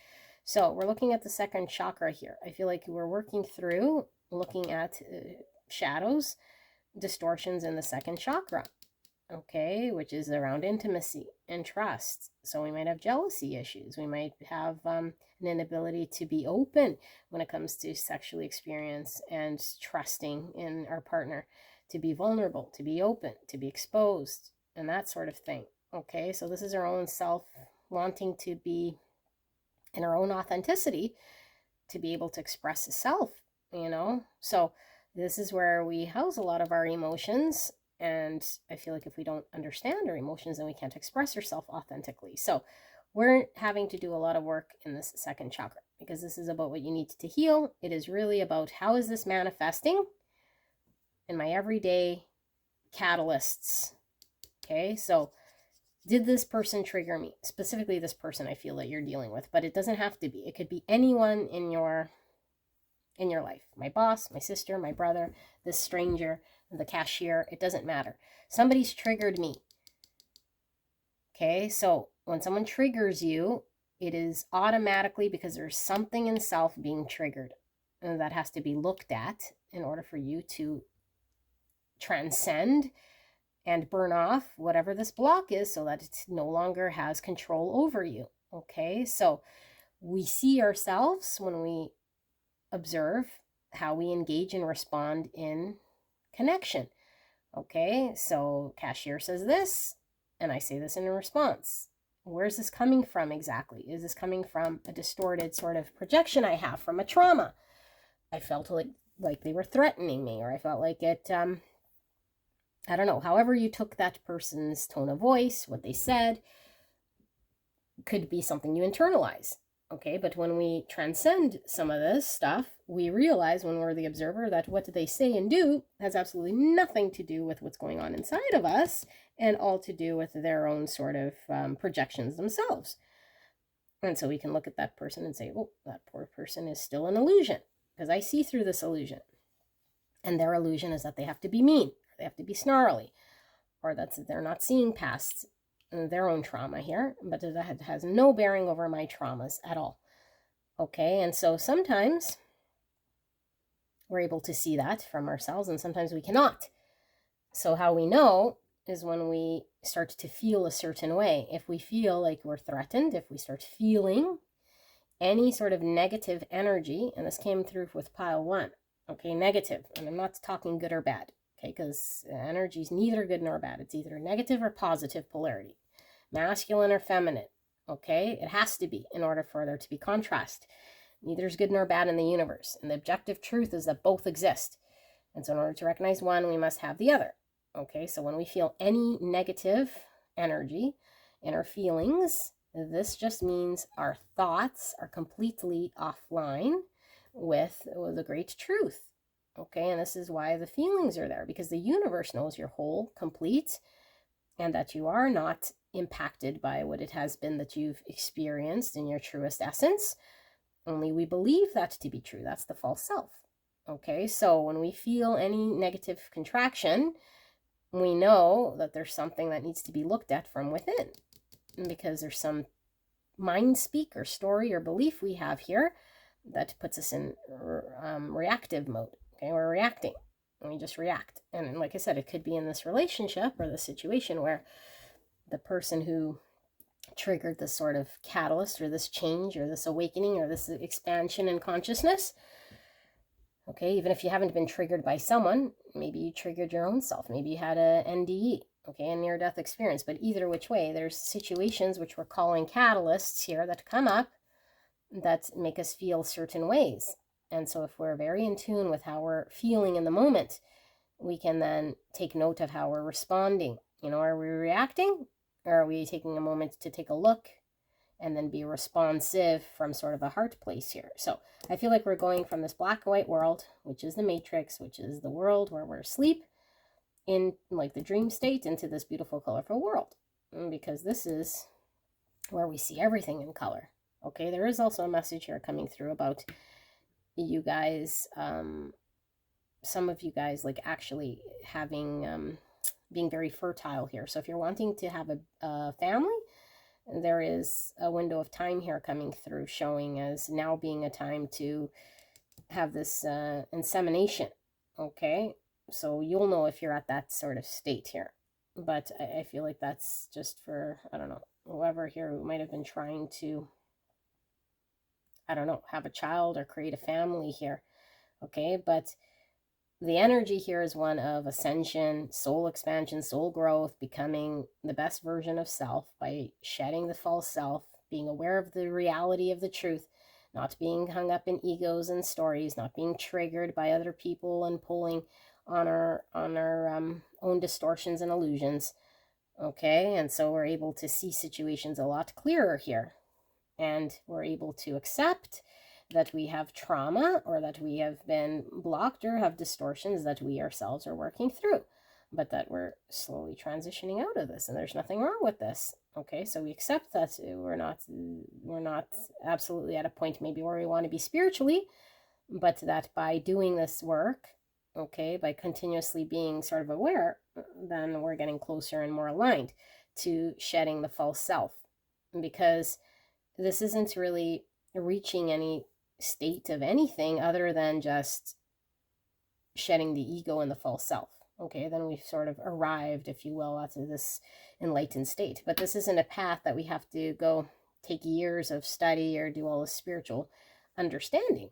Speaker 1: So we're looking at the second chakra here. I feel like we're working through looking at shadows, distortions in the second chakra, okay, which is around intimacy and trust. So we might have jealousy issues. We might have an inability to be open when it comes to sexually experience and trusting in our partner, to be vulnerable, to be open, to be exposed, and that sort of thing. Okay, so this is our own self wanting to be in our own authenticity, to be able to express a self, you know. So this is where we house a lot of our emotions, and I feel like if we don't understand our emotions, then we can't express ourselves authentically. So we're having to do a lot of work in this second chakra, because this is about what you need to heal. It is really about how is this manifesting in my everyday catalysts. Okay, so did this person trigger me? Specifically this person I feel that you're dealing with, but it doesn't have to be. It could be anyone in your life. My boss, my sister, my brother, this stranger, the cashier, it doesn't matter. Somebody's triggered me. Okay, so when someone triggers you, it is automatically because there's something in self being triggered, and that has to be looked at in order for you to transcend and burn off whatever this block is so that it no longer has control over you. Okay, so we see ourselves when we observe how we engage and respond in connection. Okay, so cashier says this, and I say this in response. Where's this coming from exactly? Is this coming from a distorted sort of projection I have from a trauma? I felt like they were threatening me, or I felt like it, I don't know, however you took that person's tone of voice, what they said, could be something you internalize. Okay, but when we transcend some of this stuff, we realize when we're the observer that what they say and do has absolutely nothing to do with what's going on inside of us, and all to do with their own sort of projections themselves. And so we can look at that person and say, oh, that poor person is still an illusion, because I see through this illusion. And their illusion is that they have to be mean, or they have to be snarly, or that they're not seeing past their own trauma here, but that has no bearing over my traumas at all. Okay, and so sometimes we're able to see that from ourselves, and sometimes we cannot. So how we know is when we start to feel a certain way. If we feel like we're threatened, if we start feeling any sort of negative energy, and this came through with pile 1, okay, negative, and I'm not talking good or bad, okay, because energy is neither good nor bad. It's either negative or positive polarity, masculine or feminine, okay? It has to be in order for there to be contrast. Neither is good nor bad in the universe, and the objective truth is that both exist. And so in order to recognize one, we must have the other. Okay, so when we feel any negative energy in our feelings, this just means our thoughts are completely offline with the great truth. Okay, and this is why the feelings are there, because the universe knows you're whole, complete, and that you are not impacted by what it has been that you've experienced in your truest essence. Only we believe that to be true. That's the false self. Okay, so when we feel any negative contraction, we know that there's something that needs to be looked at from within, because there's some mind speak or story or belief we have here that puts us in reactive mode. Okay, we're reacting, and we just react. And like I said, it could be in this relationship or the situation where the person who triggered this sort of catalyst or this change or this awakening or this expansion in consciousness. Okay, even if you haven't been triggered by someone, maybe you triggered your own self. Maybe you had a NDE, okay, a near-death experience. But either which way, there's situations which we're calling catalysts here that come up that make us feel certain ways. And so if we're very in tune with how we're feeling in the moment, we can then take note of how we're responding. You know, are we reacting? Or are we taking a moment to take a look and then be responsive from sort of a heart place here? So I feel like we're going from this black and white world, which is the matrix, which is the world where we're asleep, in like the dream state, into this beautiful, colorful world. Because this is where we see everything in color. Okay, there is also a message here coming through about you guys, some of you guys like actually having, being very fertile here. So if you're wanting to have a family, there is a window of time here coming through showing as now being a time to have this insemination. Okay, so you'll know if you're at that sort of state here. But I feel like that's just for, I don't know, whoever here who might have been trying to, I don't know, have a child or create a family here. Okay, but the energy here is one of ascension, soul expansion, soul growth, becoming the best version of self by shedding the false self, being aware of the reality of the truth, not being hung up in egos and stories, not being triggered by other people and pulling on our own distortions and illusions. Okay, and so we're able to see situations a lot clearer here, and we're able to accept that we have trauma or that we have been blocked or have distortions that we ourselves are working through, but that we're slowly transitioning out of this, and there's nothing wrong with this. Okay, so we accept that we're not absolutely at a point maybe where we want to be spiritually, but that by doing this work, okay, by continuously being sort of aware, then we're getting closer and more aligned to shedding the false self, because this isn't really reaching any state of anything other than just shedding the ego and the false self. Okay, then we've sort of arrived, if you will, at this enlightened state. But this isn't a path that we have to go take years of study or do all this spiritual understanding.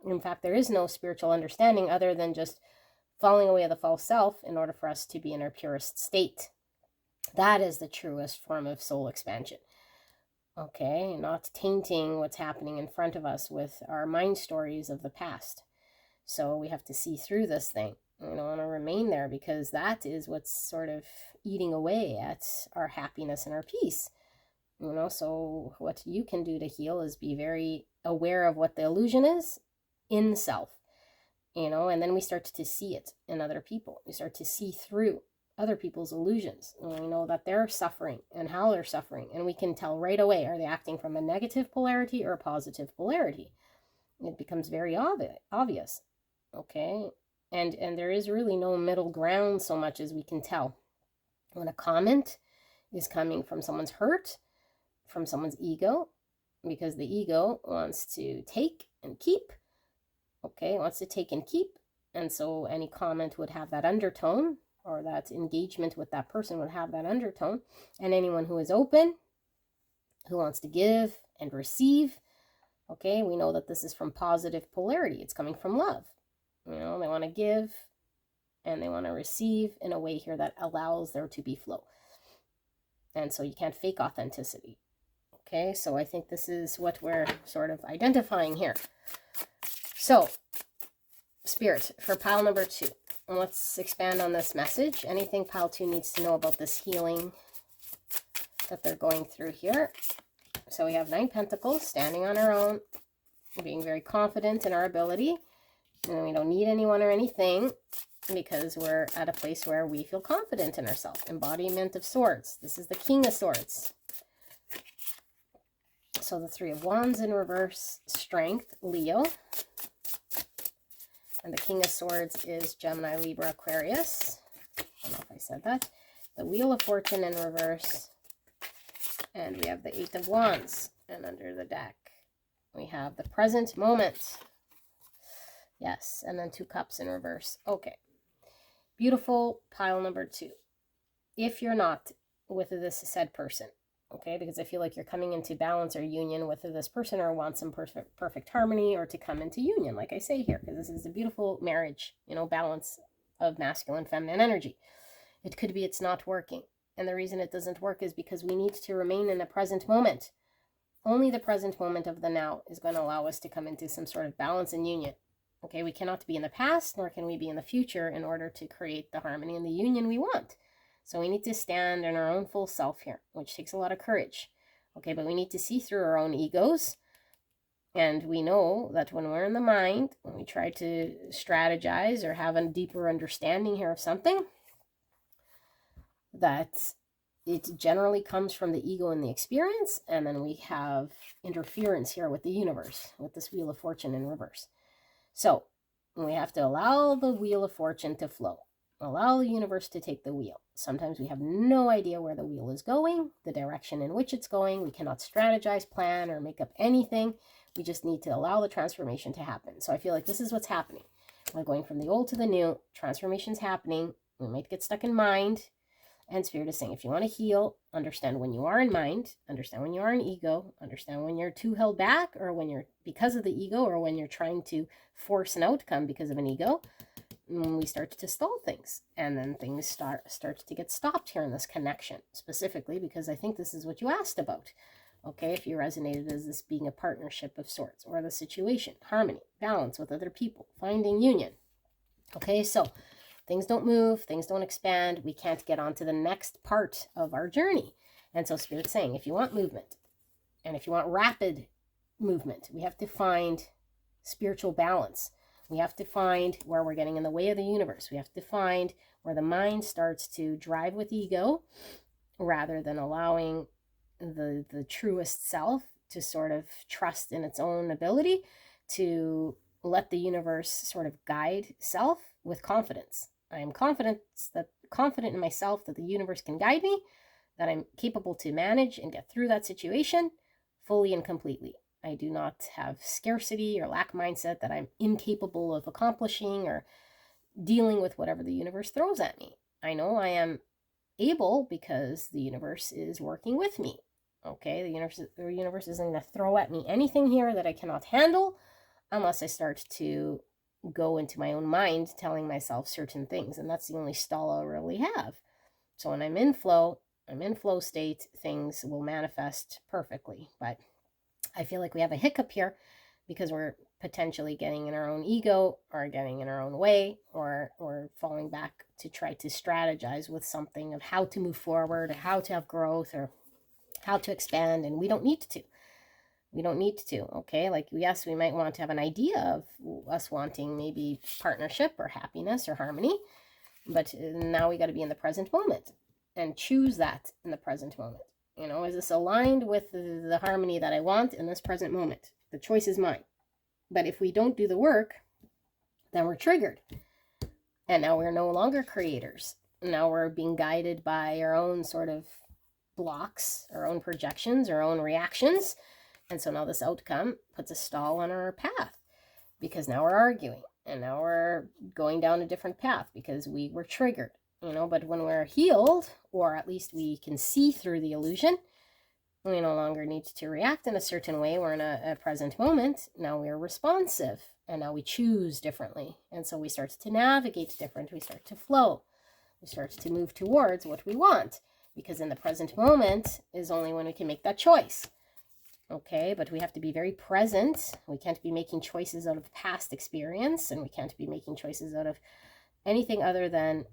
Speaker 1: In fact, there is no spiritual understanding other than just falling away of the false self in order for us to be in our purest state. That is the truest form of soul expansion. Okay, not tainting what's happening in front of us with our mind stories of the past. So we have to see through this thing. We don't want to remain there, because that is what's sort of eating away at our happiness and our peace. You know, so what you can do to heal is be very aware of what the illusion is in self, you know, and then we start to see it in other people. We start to see through other people's illusions. And we know that they're suffering and how they're suffering. And we can tell right away, are they acting from a negative polarity or a positive polarity? It becomes very obvious. Okay. And there is really no middle ground so much as we can tell. When a comment is coming from someone's hurt, from someone's ego, because the ego wants to take and keep. Okay, wants to take and keep. And so any comment would have that undertone, or that engagement with that person would have that undertone. And anyone who is open, who wants to give and receive, okay, we know that this is from positive polarity. It's coming from love. You know, they want to give and they want to receive in a way here that allows there to be flow. And so you can't fake authenticity. Okay, so I think this is what we're sort of identifying here. So, Spirit, for pile number 2, let's expand on this message. Anything pile 2 needs to know about this healing that they're going through here. So we have 9 Pentacles, standing on our own, being very confident in our ability. And we don't need anyone or anything because we're at a place where we feel confident in ourselves. Embodiment of Swords. This is the King of Swords. So the 3 of Wands in reverse, Strength, Leo. And the King of Swords is Gemini, Libra, Aquarius. I don't know if I said that. The Wheel of Fortune in reverse. And we have the 8 of Wands. And under the deck, we have the present moment. Yes, and then 2 Cups in reverse. Okay. Beautiful pile number 2. If you're not with this said person, okay, because I feel like you're coming into balance or union with this person, or want some perfect harmony, or to come into union, like I say here, because this is a beautiful marriage, you know, balance of masculine, feminine energy. It could be it's not working. And the reason it doesn't work is because we need to remain in the present moment. Only the present moment of the now is going to allow us to come into some sort of balance and union. Okay, we cannot be in the past, nor can we be in the future in order to create the harmony and the union we want. So we need to stand in our own full self here, which takes a lot of courage. Okay, but we need to see through our own egos. And we know that when we're in the mind, when we try to strategize or have a deeper understanding here of something, that it generally comes from the ego and the experience. And then we have interference here with the universe, with this Wheel of Fortune in reverse. So we have to allow the Wheel of Fortune to flow. Allow the universe to take the wheel. Sometimes we have no idea where the wheel is going, the direction in which it's going. We cannot strategize, plan, or make up anything. We just need to allow the transformation to happen. So I feel like this is what's happening. We're going from the old to the new. Transformation's happening. We might get stuck in mind. And Spirit is saying, if you want to heal, understand when you are in mind, understand when you are in ego, understand when you're too held back, or when you're because of the ego, or when you're trying to force an outcome because of an ego. When we start to stall things, and then things start to get stopped here in this connection, specifically because I think this is what you asked about. Okay, if you resonated as this being a partnership of sorts, or the situation, harmony, balance with other people, finding union. Okay, so things don't move, things don't expand, we can't get on to the next part of our journey. And so Spirit's saying, if you want movement, and if you want rapid movement, we have to find spiritual balance. We have to find where we're getting in the way of the universe. We have to find where the mind starts to drive with ego rather than allowing the truest self to sort of trust in its own ability to let the universe sort of guide self with confidence. I am confident in myself that the universe can guide me, that I'm capable to manage and get through that situation fully and completely. I do not have scarcity or lack mindset that I'm incapable of accomplishing or dealing with whatever the universe throws at me. I know I am able because the universe is working with me. Okay, the universe isn't going to throw at me anything here that I cannot handle unless I start to go into my own mind telling myself certain things. And that's the only stall I'll really have. So when I'm in flow state, things will manifest perfectly. But I feel like we have a hiccup here because we're potentially getting in our own ego or getting in our own way, or falling back to try to strategize with something of how to move forward, or how to have growth, or how to expand. And we don't need to. Okay? Like, yes, we might want to have an idea of us wanting maybe partnership or happiness or harmony, But now we got to be in the present moment and choose that in the present moment. You know, is this aligned with the harmony that I want in this present moment? The choice is mine. But if we don't do the work, then we're triggered. And now we're no longer creators. Now we're being guided by our own sort of blocks, our own projections, our own reactions. And so now this outcome puts a stall on our path, because now we're arguing and now we're going down a different path because we were triggered, you know. But when we're healed, or at least we can see through the illusion, we no longer need to react in a certain way. We're in a present moment. Now we're responsive, and now we choose differently. And so we start to navigate different. We start to flow. We start to move towards what we want, because in the present moment is only when we can make that choice. Okay, but we have to be very present. We can't be making choices out of past experience, and we can't be making choices out of anything other than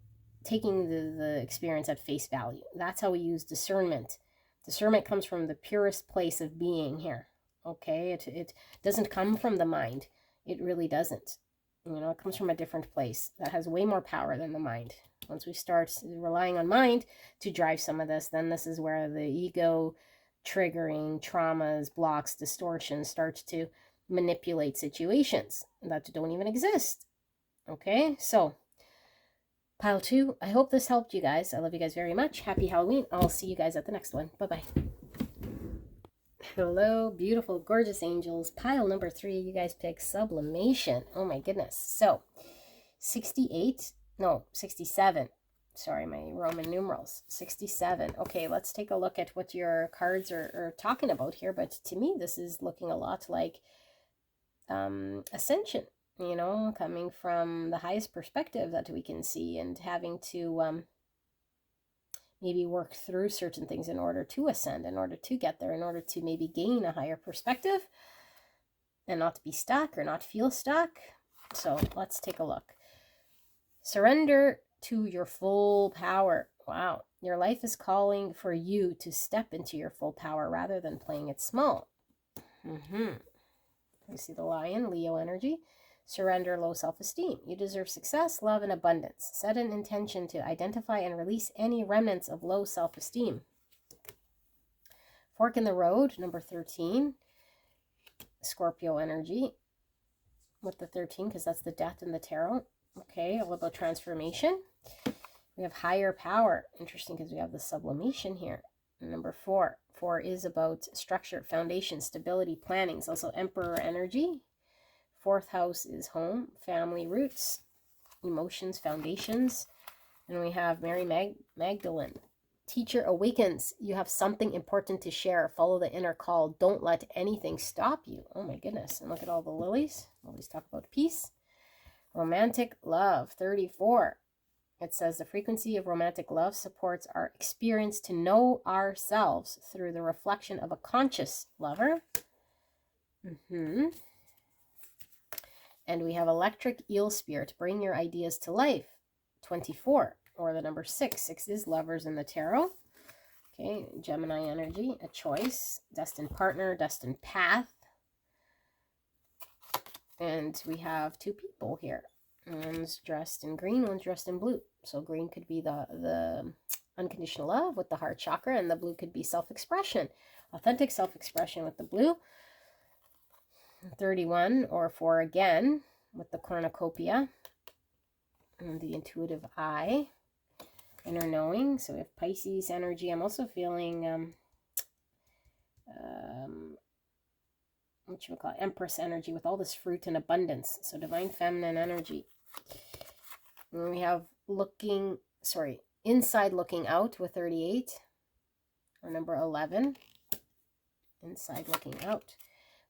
Speaker 1: taking the experience at face value. That's how we use discernment. Discernment comes from the purest place of being here. Okay, it doesn't come from the mind. It really doesn't. You know, it comes from a different place that has way more power than the mind. Once we start relying on mind to drive some of this, then this is where the ego triggering traumas, blocks, distortions start to manipulate situations that don't even exist. Okay, so pile 2, I hope this helped you guys. I love you guys very much. Happy Halloween. I'll see you guys at the next one. Bye-bye. Hello, beautiful, gorgeous angels. Pile number 3, you guys pick sublimation. Oh my goodness. So 67. Sorry, my Roman numerals. 67. Okay, let's take a look at what your cards are talking about here. But to me, this is looking a lot like ascension, you know, coming from the highest perspective that we can see, and having to maybe work through certain things in order to ascend, in order to get there, in order to maybe gain a higher perspective and not be stuck or not feel stuck. So let's take a look. Surrender to your full power. Wow. Your life is calling for you to step into your full power rather than playing it small. You see the lion, Leo energy. Surrender, low self-esteem. You deserve success, love, and abundance. Set an intention to identify and release any remnants of low self-esteem. Fork in the road, number 13. Scorpio energy with the 13, because that's the death in the tarot. Okay, all about transformation. We have higher power. Interesting, because we have the sublimation here. Number 4. 4 is about structure, foundation, stability, planning. It's also Emperor energy. 4th house is home, family, roots, emotions, foundations. And we have Mary Magdalene. Teacher awakens. You have something important to share. Follow the inner call. Don't let anything stop you. Oh my goodness. And look at all the lilies. Always talk about peace. Romantic love, 34. It says the frequency of romantic love supports our experience to know ourselves through the reflection of a conscious lover. And we have electric eel spirit. Bring your ideas to life, 24. Or the number 6. 6 is lovers in the tarot. Okay, Gemini energy, a choice, destined partner, destined path. And we have 2 people here. One's dressed in green, one's dressed in blue. So green could be the unconditional love with the heart chakra, and the blue could be self-expression, authentic self-expression with the blue. 31, or 4 again, with the cornucopia and the intuitive eye, inner knowing. So we have Pisces energy. I'm also feeling what you would call Empress energy with all this fruit and abundance. So divine feminine energy. And we have inside looking out with 38, or number 11, inside looking out.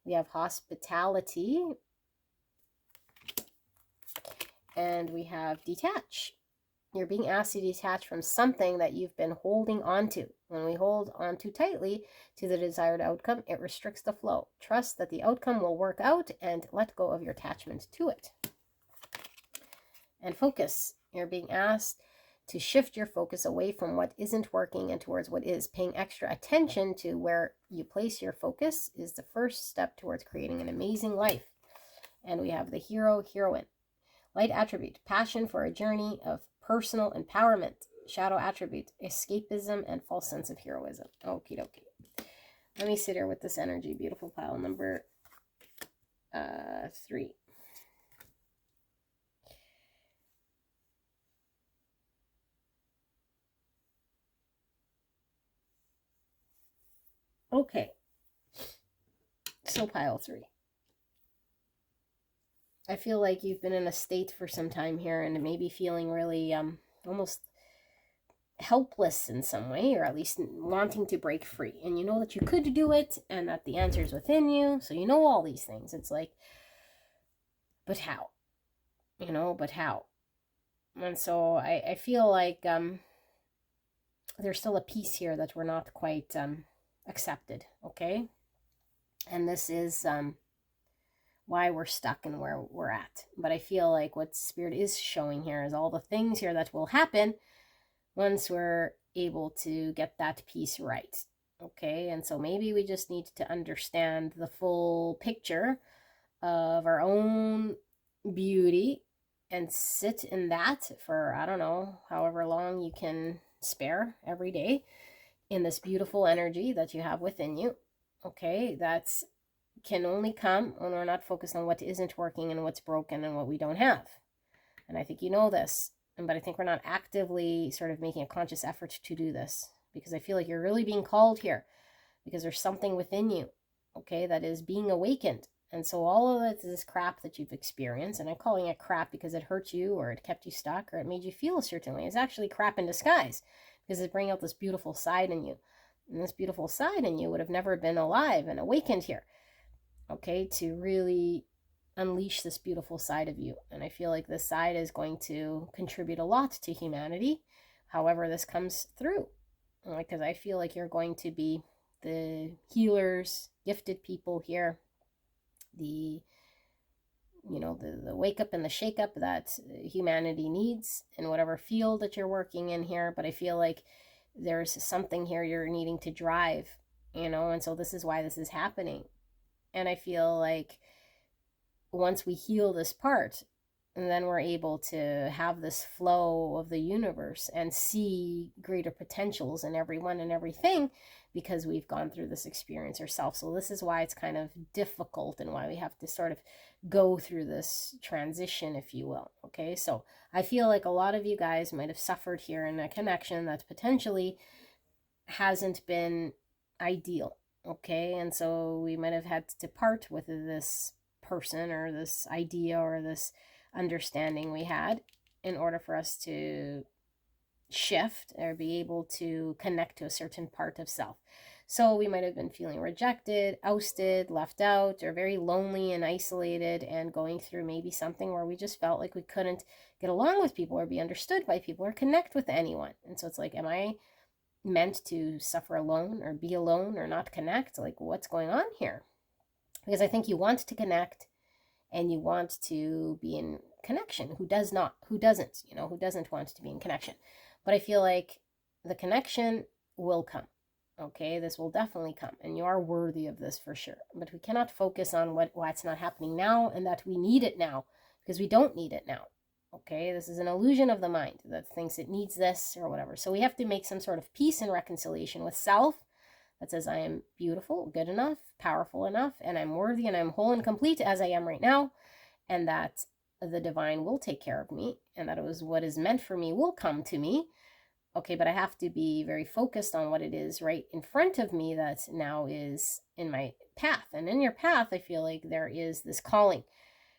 Speaker 1: We have hospitality, and we have detach. You're being asked to detach from something that you've been holding on to. When we hold on too tightly to the desired outcome, it restricts the flow. Trust that the outcome will work out and let go of your attachment to it. And focus. You're being asked to shift your focus away from what isn't working and towards what is. Paying extra attention to where you place your focus is the first step towards creating an amazing life. And we have the hero, heroine. Light attribute, passion for a journey of personal empowerment, shadow attribute, escapism, and false sense of heroism. Okie dokie. Let me sit here with this energy. Beautiful pile number 3. Okay. So pile 3. I feel like you've been in a state for some time here and maybe feeling really almost helpless in some way, or at least wanting to break free. And you know that you could do it and that the answer is within you. So you know all these things. It's like, but how? You know, but how? And so I feel like there's still a piece here that we're not quite accepted, okay? And this is why we're stuck and where we're at. But I feel like what Spirit is showing here is all the things here that will happen once we're able to get that piece right, okay? And so maybe we just need to understand the full picture of our own beauty and sit in that for, I don't know, however long you can spare every day in this beautiful energy that you have within you, okay? That's can only come when we're not focused on what isn't working and what's broken and what we don't have. And I think you know this, but I think we're not actively sort of making a conscious effort to do this, because I feel like you're really being called here because there's something within you, okay, that is being awakened. And so all of this crap that you've experienced, and I'm calling it crap because it hurt you or it kept you stuck or it made you feel a certain way, is actually crap in disguise, because it's bringing out this beautiful side in you. And this beautiful side in you would have never been alive and awakened here, okay, to really unleash this beautiful side of you. And I feel like this side is going to contribute a lot to humanity, however this comes through, because I feel like you're going to be the healers, gifted people here, the wake up and the shake up that humanity needs in whatever field that you're working in here. But I feel like there's something here you're needing to drive, and so this is why this is happening. And I feel like once we heal this part, and then we're able to have this flow of the universe and see greater potentials in everyone and everything, because we've gone through this experience ourselves. So this is why it's kind of difficult and why we have to sort of go through this transition, if you will. Okay, so I feel like a lot of you guys might have suffered here in a connection that potentially hasn't been ideal. Okay, and so we might have had to part with this person or this idea or this understanding we had in order for us to shift or be able to connect to a certain part of self. So we might have been feeling rejected, ousted, left out, or very lonely and isolated, and going through maybe something where we just felt like we couldn't get along with people or be understood by people or connect with anyone. And so it's like, am I meant to suffer alone or be alone or not connect? Like, what's going on here? Because I think you want to connect and you want to be in connection. Who doesn't want to be in connection? But I feel like the connection will come. Okay, this will definitely come, and you are worthy of this for sure. But we cannot focus on why it's not happening now and that we need it now, because we don't need it now. Okay, this is an illusion of the mind that thinks it needs this or whatever. So we have to make some sort of peace and reconciliation with self that says I am beautiful, good enough, powerful enough, and I'm worthy and I'm whole and complete as I am right now, and that the divine will take care of me, and that it was what is meant for me will come to me. Okay, but I have to be very focused on what it is right in front of me that now is in my path. And in your path, I feel like there is this calling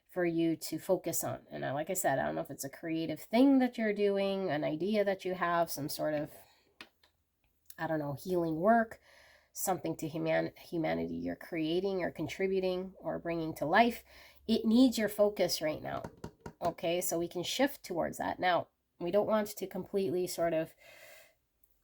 Speaker 1: for you to focus on. And like I said, I don't know if it's a creative thing that you're doing, an idea that you have, some sort of, I don't know, healing work, something to humanity you're creating or contributing or bringing to life. It needs your focus right now. Okay, so we can shift towards that. Now, we don't want to completely sort of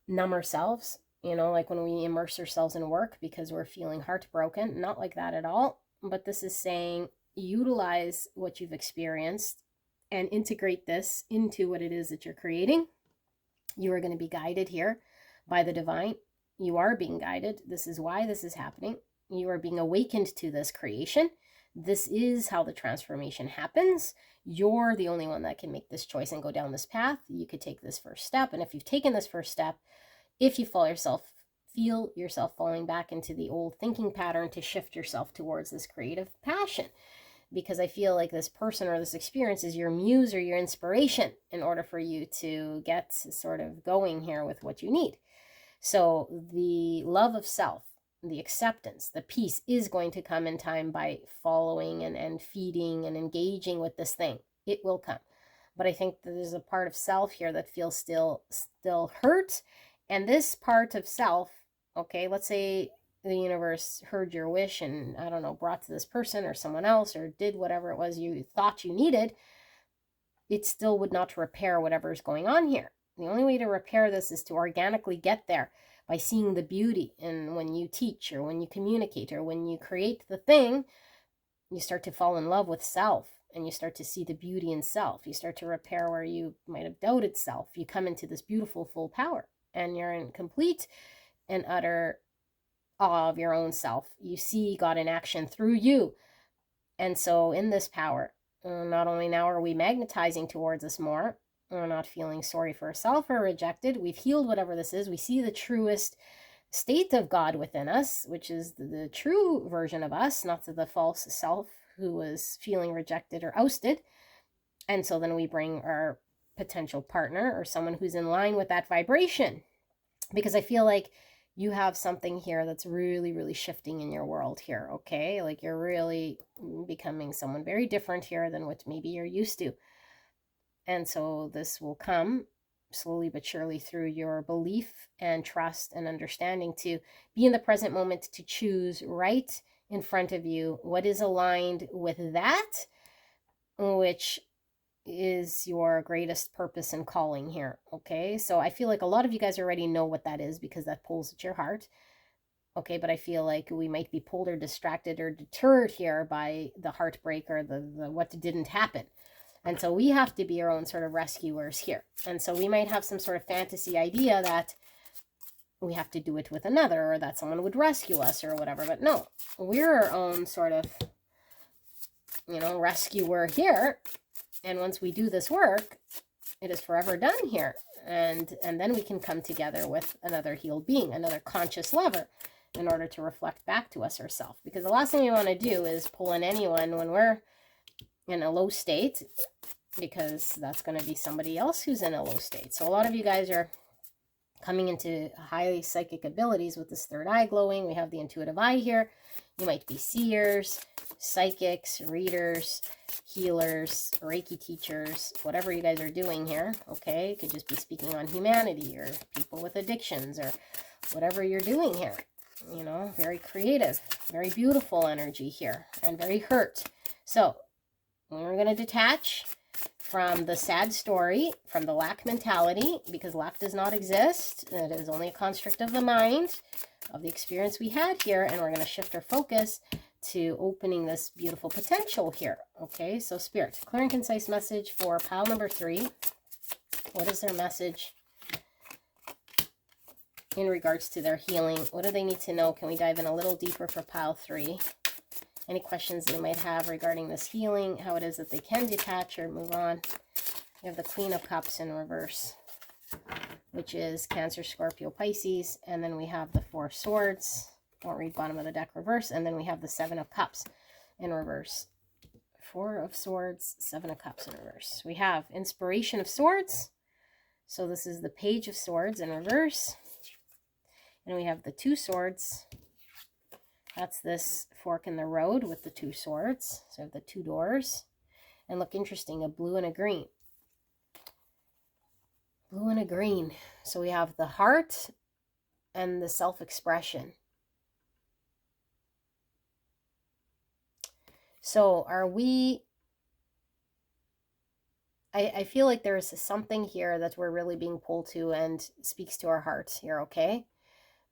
Speaker 1: numb ourselves, like when we immerse ourselves in work because we're feeling heartbroken. Not like that at all. But this is saying utilize what you've experienced and integrate this into what it is that you're creating. You are going to be guided here by the divine. You are being guided. This is why this is happening. You are being awakened to this creation. This is how the transformation happens. You're the only one that can make this choice and go down this path. You could take this first step. And if you've taken this first step, if you feel yourself falling back into the old thinking pattern, to shift yourself towards this creative passion. Because I feel like this person or this experience is your muse or your inspiration in order for you to get sort of going here with what you need. So the love of self, the acceptance, the peace is going to come in time by following and feeding and engaging with this thing. It will come. But I think there's a part of self here that feels still hurt. And this part of self, okay, let's say the universe heard your wish and, I don't know, brought to this person or someone else or did whatever it was you thought you needed, it still would not repair whatever is going on here. The only way to repair this is to organically get there by seeing the beauty. And when you teach or when you communicate or when you create the thing, you start to fall in love with self and you start to see the beauty in self. You start to repair where you might have doubted self. You come into this beautiful full power and you're in complete and utter awe of your own self. You see God in action through you. And so in this power, not only now are we magnetizing towards us more, we're not feeling sorry for ourselves or rejected. We've healed whatever this is. We see the truest state of God within us, which is the true version of us, not the false self who was feeling rejected or ousted. And so then we bring our potential partner or someone who's in line with that vibration. Because I feel like you have something here that's really, really shifting in your world here, okay? Like you're really becoming someone very different here than what maybe you're used to. And so this will come slowly but surely through your belief and trust and understanding to be in the present moment, to choose right in front of you what is aligned with that, which is your greatest purpose and calling here, okay? So I feel like a lot of you guys already know what that is because that pulls at your heart, okay? But I feel like we might be pulled or distracted or deterred here by the heartbreak or the what didn't happen. And so we have to be our own sort of rescuers here. And so we might have some sort of fantasy idea that we have to do it with another or that someone would rescue us or whatever. But no, we're our own sort of, rescuer here. And once we do this work, it is forever done here. And then we can come together with another healed being, another conscious lover, in order to reflect back to us ourselves. Because the last thing we want to do is pull in anyone when we're in a low state, because that's going to be somebody else who's in a low state. So a lot of you guys are coming into highly psychic abilities with this third eye glowing. We have the intuitive eye here. You might be seers, psychics, readers, healers, Reiki teachers, whatever you guys are doing here, okay? It could just be speaking on humanity or people with addictions or whatever you're doing here. Very creative, very beautiful energy here and very hurt. So we're going to detach from the sad story, from the lack mentality, because lack does not exist. It is only a construct of the mind, of the experience we had here, and we're going to shift our focus to opening this beautiful potential here. Okay, so Spirit, clear and concise message for pile number 3. What is their message in regards to their healing? What do they need to know? Can we dive in a little deeper for pile 3? Any questions they might have regarding this healing, how it is that they can detach or move on. We have the Queen of Cups in reverse, which is Cancer, Scorpio, Pisces. And then we have the 4 of Swords. Won't read bottom of the deck reverse. And then we have the 7 of Cups in reverse. 4 of Swords, 7 of Cups in reverse. We have Inspiration of Swords. So this is the Page of Swords in reverse. And we have the 2 Swords. That's this fork in the road with the 2 swords. So we have the 2 doors. And look interesting, a blue and a green. Blue and a green. So we have the heart and the self-expression. So are we... I feel like there is something here that we're really being pulled to and speaks to our hearts here, okay?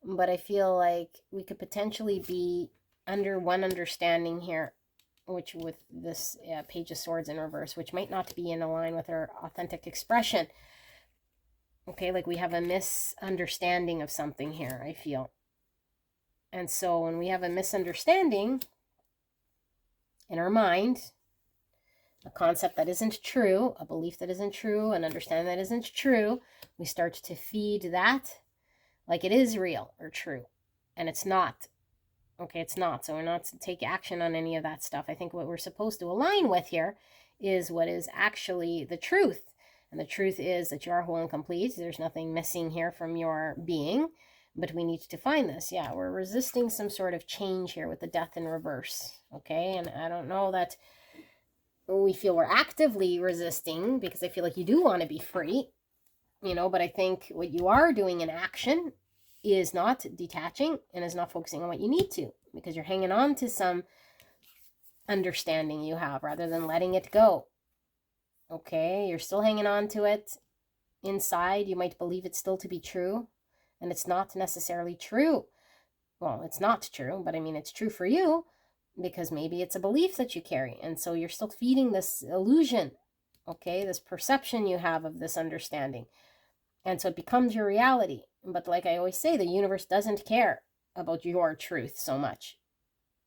Speaker 1: But I feel like we could potentially be under one understanding here, which with this Page of Swords in reverse, which might not be in line with our authentic expression. Okay, like we have a misunderstanding of something here, I feel. And so when we have a misunderstanding, in our mind, a concept that isn't true, a belief that isn't true, an understanding that isn't true, we start to feed that like it is real or true. And it's not. Okay, it's not. So we're not to take action on any of that stuff. I think what we're supposed to align with here is what is actually the truth. And the truth is that you are whole and complete. There's nothing missing here from your being. But we need to find this. Yeah, we're resisting some sort of change here with the death in reverse. Okay, and I don't know that we feel we're actively resisting, because I feel like you do want to be free, but I think what you are doing in action is not detaching and is not focusing on what you need to, because you're hanging on to some understanding you have rather than letting it go. Okay, you're still hanging on to it. Inside, you might believe it still to be true, and it's not necessarily true. Well, it's not true, but I mean, it's true for you, because maybe it's a belief that you carry, and so you're still feeding this illusion, okay, this perception you have of this understanding, and so it becomes your reality. But like I always say, the universe doesn't care about your truth so much.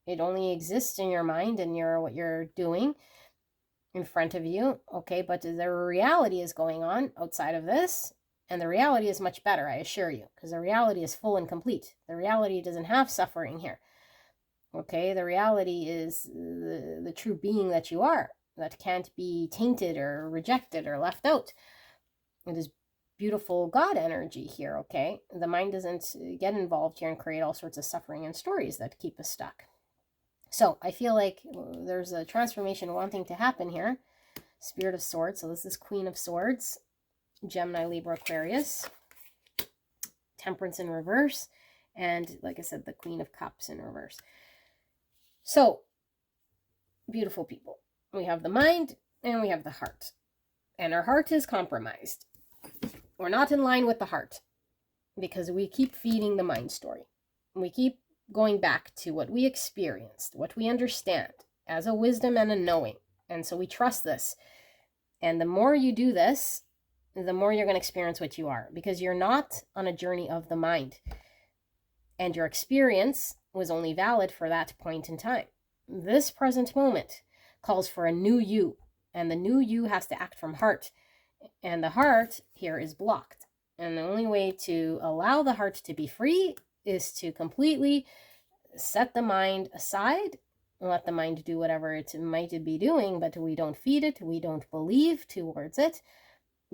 Speaker 1: It only exists in your mind and what you're doing in front of you, okay, but the reality is going on outside of this, and the reality is much better, I assure you, because the reality is full and complete. The reality doesn't have suffering here. Okay, the reality is the true being that you are, that can't be tainted or rejected or left out. It is beautiful God energy here, okay? The mind doesn't get involved here and create all sorts of suffering and stories that keep us stuck. So I feel like there's a transformation wanting to happen here. Spirit of Swords, so this is Queen of Swords, Gemini, Libra, Aquarius, Temperance in reverse, and like I said, the Queen of Cups in reverse. So, beautiful people. We have the mind and we have the heart. And our heart is compromised. We're not in line with the heart because we keep feeding the mind story. We keep going back to what we experienced, what we understand as a wisdom and a knowing. And so we trust this. And the more you do this, the more you're going to experience what you are, because you're not on a journey of the mind. And your experience was only valid for that point in time. This present moment calls for a new you, and the new you has to act from heart. And the heart here is blocked. And the only way to allow the heart to be free is to completely set the mind aside and let the mind do whatever it might be doing, but we don't feed it, we don't believe towards it,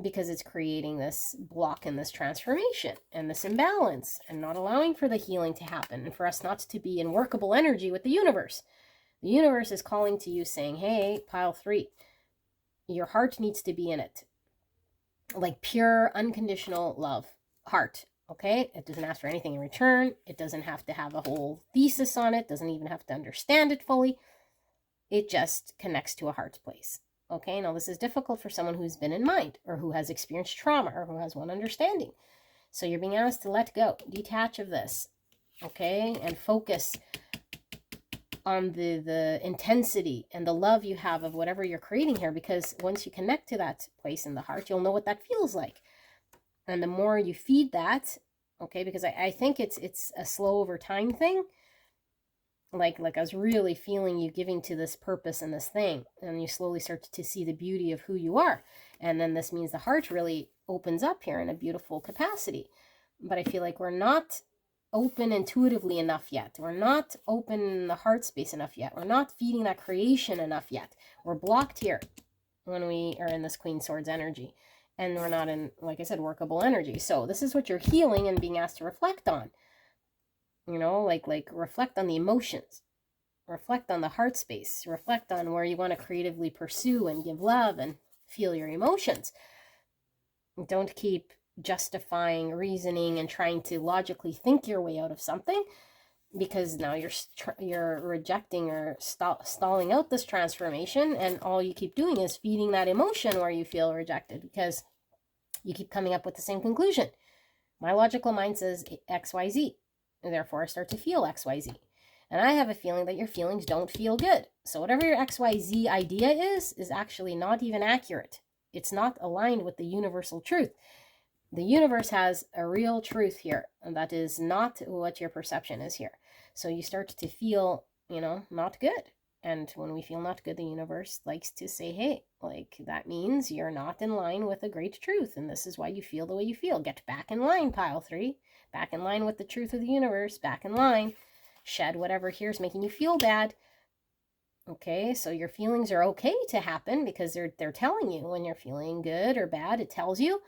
Speaker 1: because it's creating this block and this transformation and this imbalance and not allowing for the healing to happen and for us not to be in workable energy with the universe. The universe is calling to you saying, hey, pile 3, your heart needs to be in it. Like pure, unconditional love. Heart, okay? It doesn't ask for anything in return. It doesn't have to have a whole thesis on it. Doesn't even have to understand it fully. It just connects to a heart place. Okay, now this is difficult for someone who's been in mind or who has experienced trauma or who has one understanding. So you're being asked to let go, detach of this, okay, and focus on the intensity and the love you have of whatever you're creating here, because once you connect to that place in the heart, you'll know what that feels like. And the more you feed that, okay, because I think it's a slow over time thing. Like I was really feeling you giving to this purpose and this thing, and you slowly start to see the beauty of who you are. And then this means the heart really opens up here in a beautiful capacity. But I feel like we're not open intuitively enough yet. We're not open in the heart space enough yet. We're not feeding that creation enough yet. We're blocked here when we are in this Queen Swords energy. And we're not in, like I said, workable energy. So this is what you're healing and being asked to reflect on. You know, like reflect on the emotions, reflect on the heart space, reflect on where you want to creatively pursue and give love and feel your emotions. Don't keep justifying, reasoning, and trying to logically think your way out of something, because now you're rejecting or stalling out this transformation, and all you keep doing is feeding that emotion where you feel rejected, because you keep coming up with the same conclusion. My logical mind says XYZ. Therefore, I start to feel XYZ. And I have a feeling that your feelings don't feel good. So whatever your XYZ idea is actually not even accurate. It's not aligned with the universal truth. The universe has a real truth here, and that is not what your perception is here. So you start to feel, not good. And when we feel not good, the universe likes to say, hey, like, that means you're not in line with a great truth. And this is why you feel the way you feel. Get back in line, pile 3. Back in line with the truth of the universe. Back in line. Shed whatever here is making you feel bad. Okay, so your feelings are okay to happen because they're telling you when you're feeling good or bad, it tells you.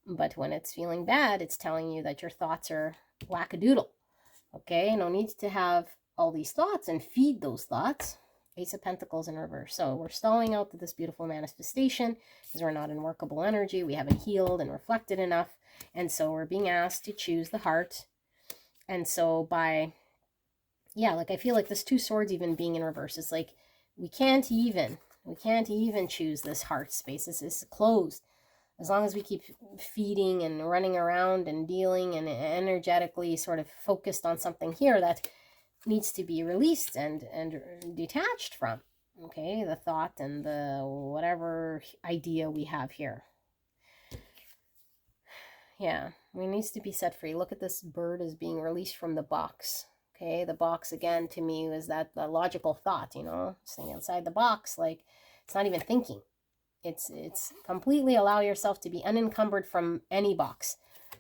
Speaker 1: But when it's feeling bad, it's telling you that your thoughts are wackadoodle. Okay, no need to have all these thoughts and feed those thoughts. Ace of Pentacles in reverse. So we're stalling out this beautiful manifestation because we're not in workable energy. We haven't healed and reflected enough. And so we're being asked to choose the heart. And so by, yeah, like I feel like this 2 swords even being in reverse is like, we can't even choose this heart space. This is closed. As long as we keep feeding and running around and dealing and energetically sort of focused on something here that needs to be released and detached from, okay, the thought and the whatever idea we have here. Yeah, we needs to be set free. Look at this bird as being released from the box. Okay, the box again to me is that the logical thought, you know, staying outside the box, like it's not even thinking. It's completely allow yourself to be unencumbered from any box,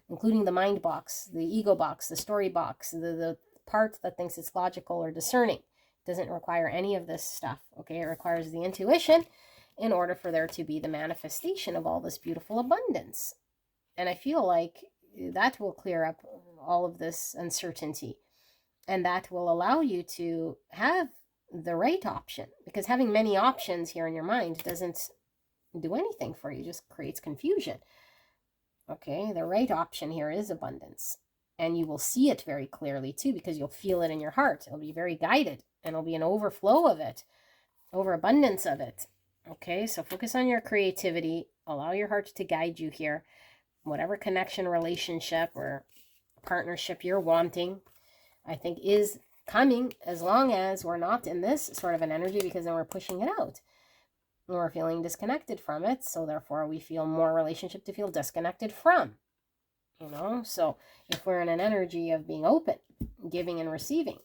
Speaker 1: including the mind box, the ego box, the story box, the part that thinks it's logical or discerning. It doesn't require any of this stuff, okay? It requires the intuition in order for there to be the manifestation of all this beautiful abundance. And I feel like that will clear up all of this uncertainty. And that will allow you to have the right option. Because having many options here in your mind doesn't do anything for you, just creates confusion. Okay, the right option here is abundance. And you will see it very clearly too, because you'll feel it in your heart. It'll be very guided, and it'll be an overflow of it, overabundance of it. Okay, so focus on your creativity. Allow your heart to guide you here. Whatever connection, relationship, or partnership you're wanting, I think is coming, as long as we're not in this sort of an energy, because then we're pushing it out. And we're feeling disconnected from it, so therefore we feel more relationship to feel disconnected from. You know, so if we're in an energy of being open, giving and receiving,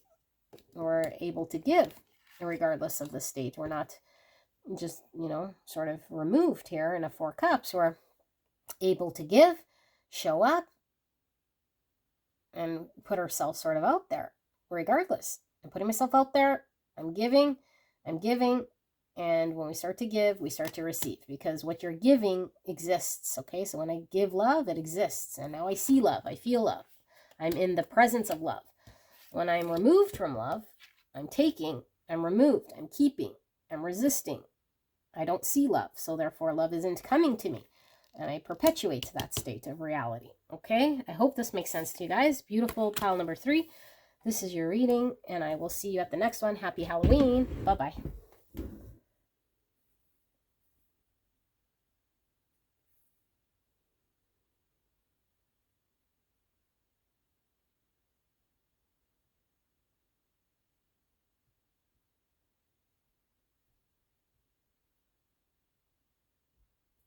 Speaker 1: we're able to give regardless of the state. We're not just, you know, sort of removed here in a 4 cups. We're able to give, show up, and put ourselves sort of out there regardless. I'm putting myself out there. I'm giving. And when we start to give, we start to receive, because what you're giving exists. Okay, so when I give love, it exists. And now I see love. I feel love. I'm in the presence of love. When I'm removed from love, I'm taking, I'm removed, I'm keeping, I'm resisting. I don't see love. So therefore, love isn't coming to me. And I perpetuate that state of reality. Okay, I hope this makes sense to you guys. Beautiful pile number 3. This is your reading, and I will see you at the next one. Happy Halloween. Bye-bye.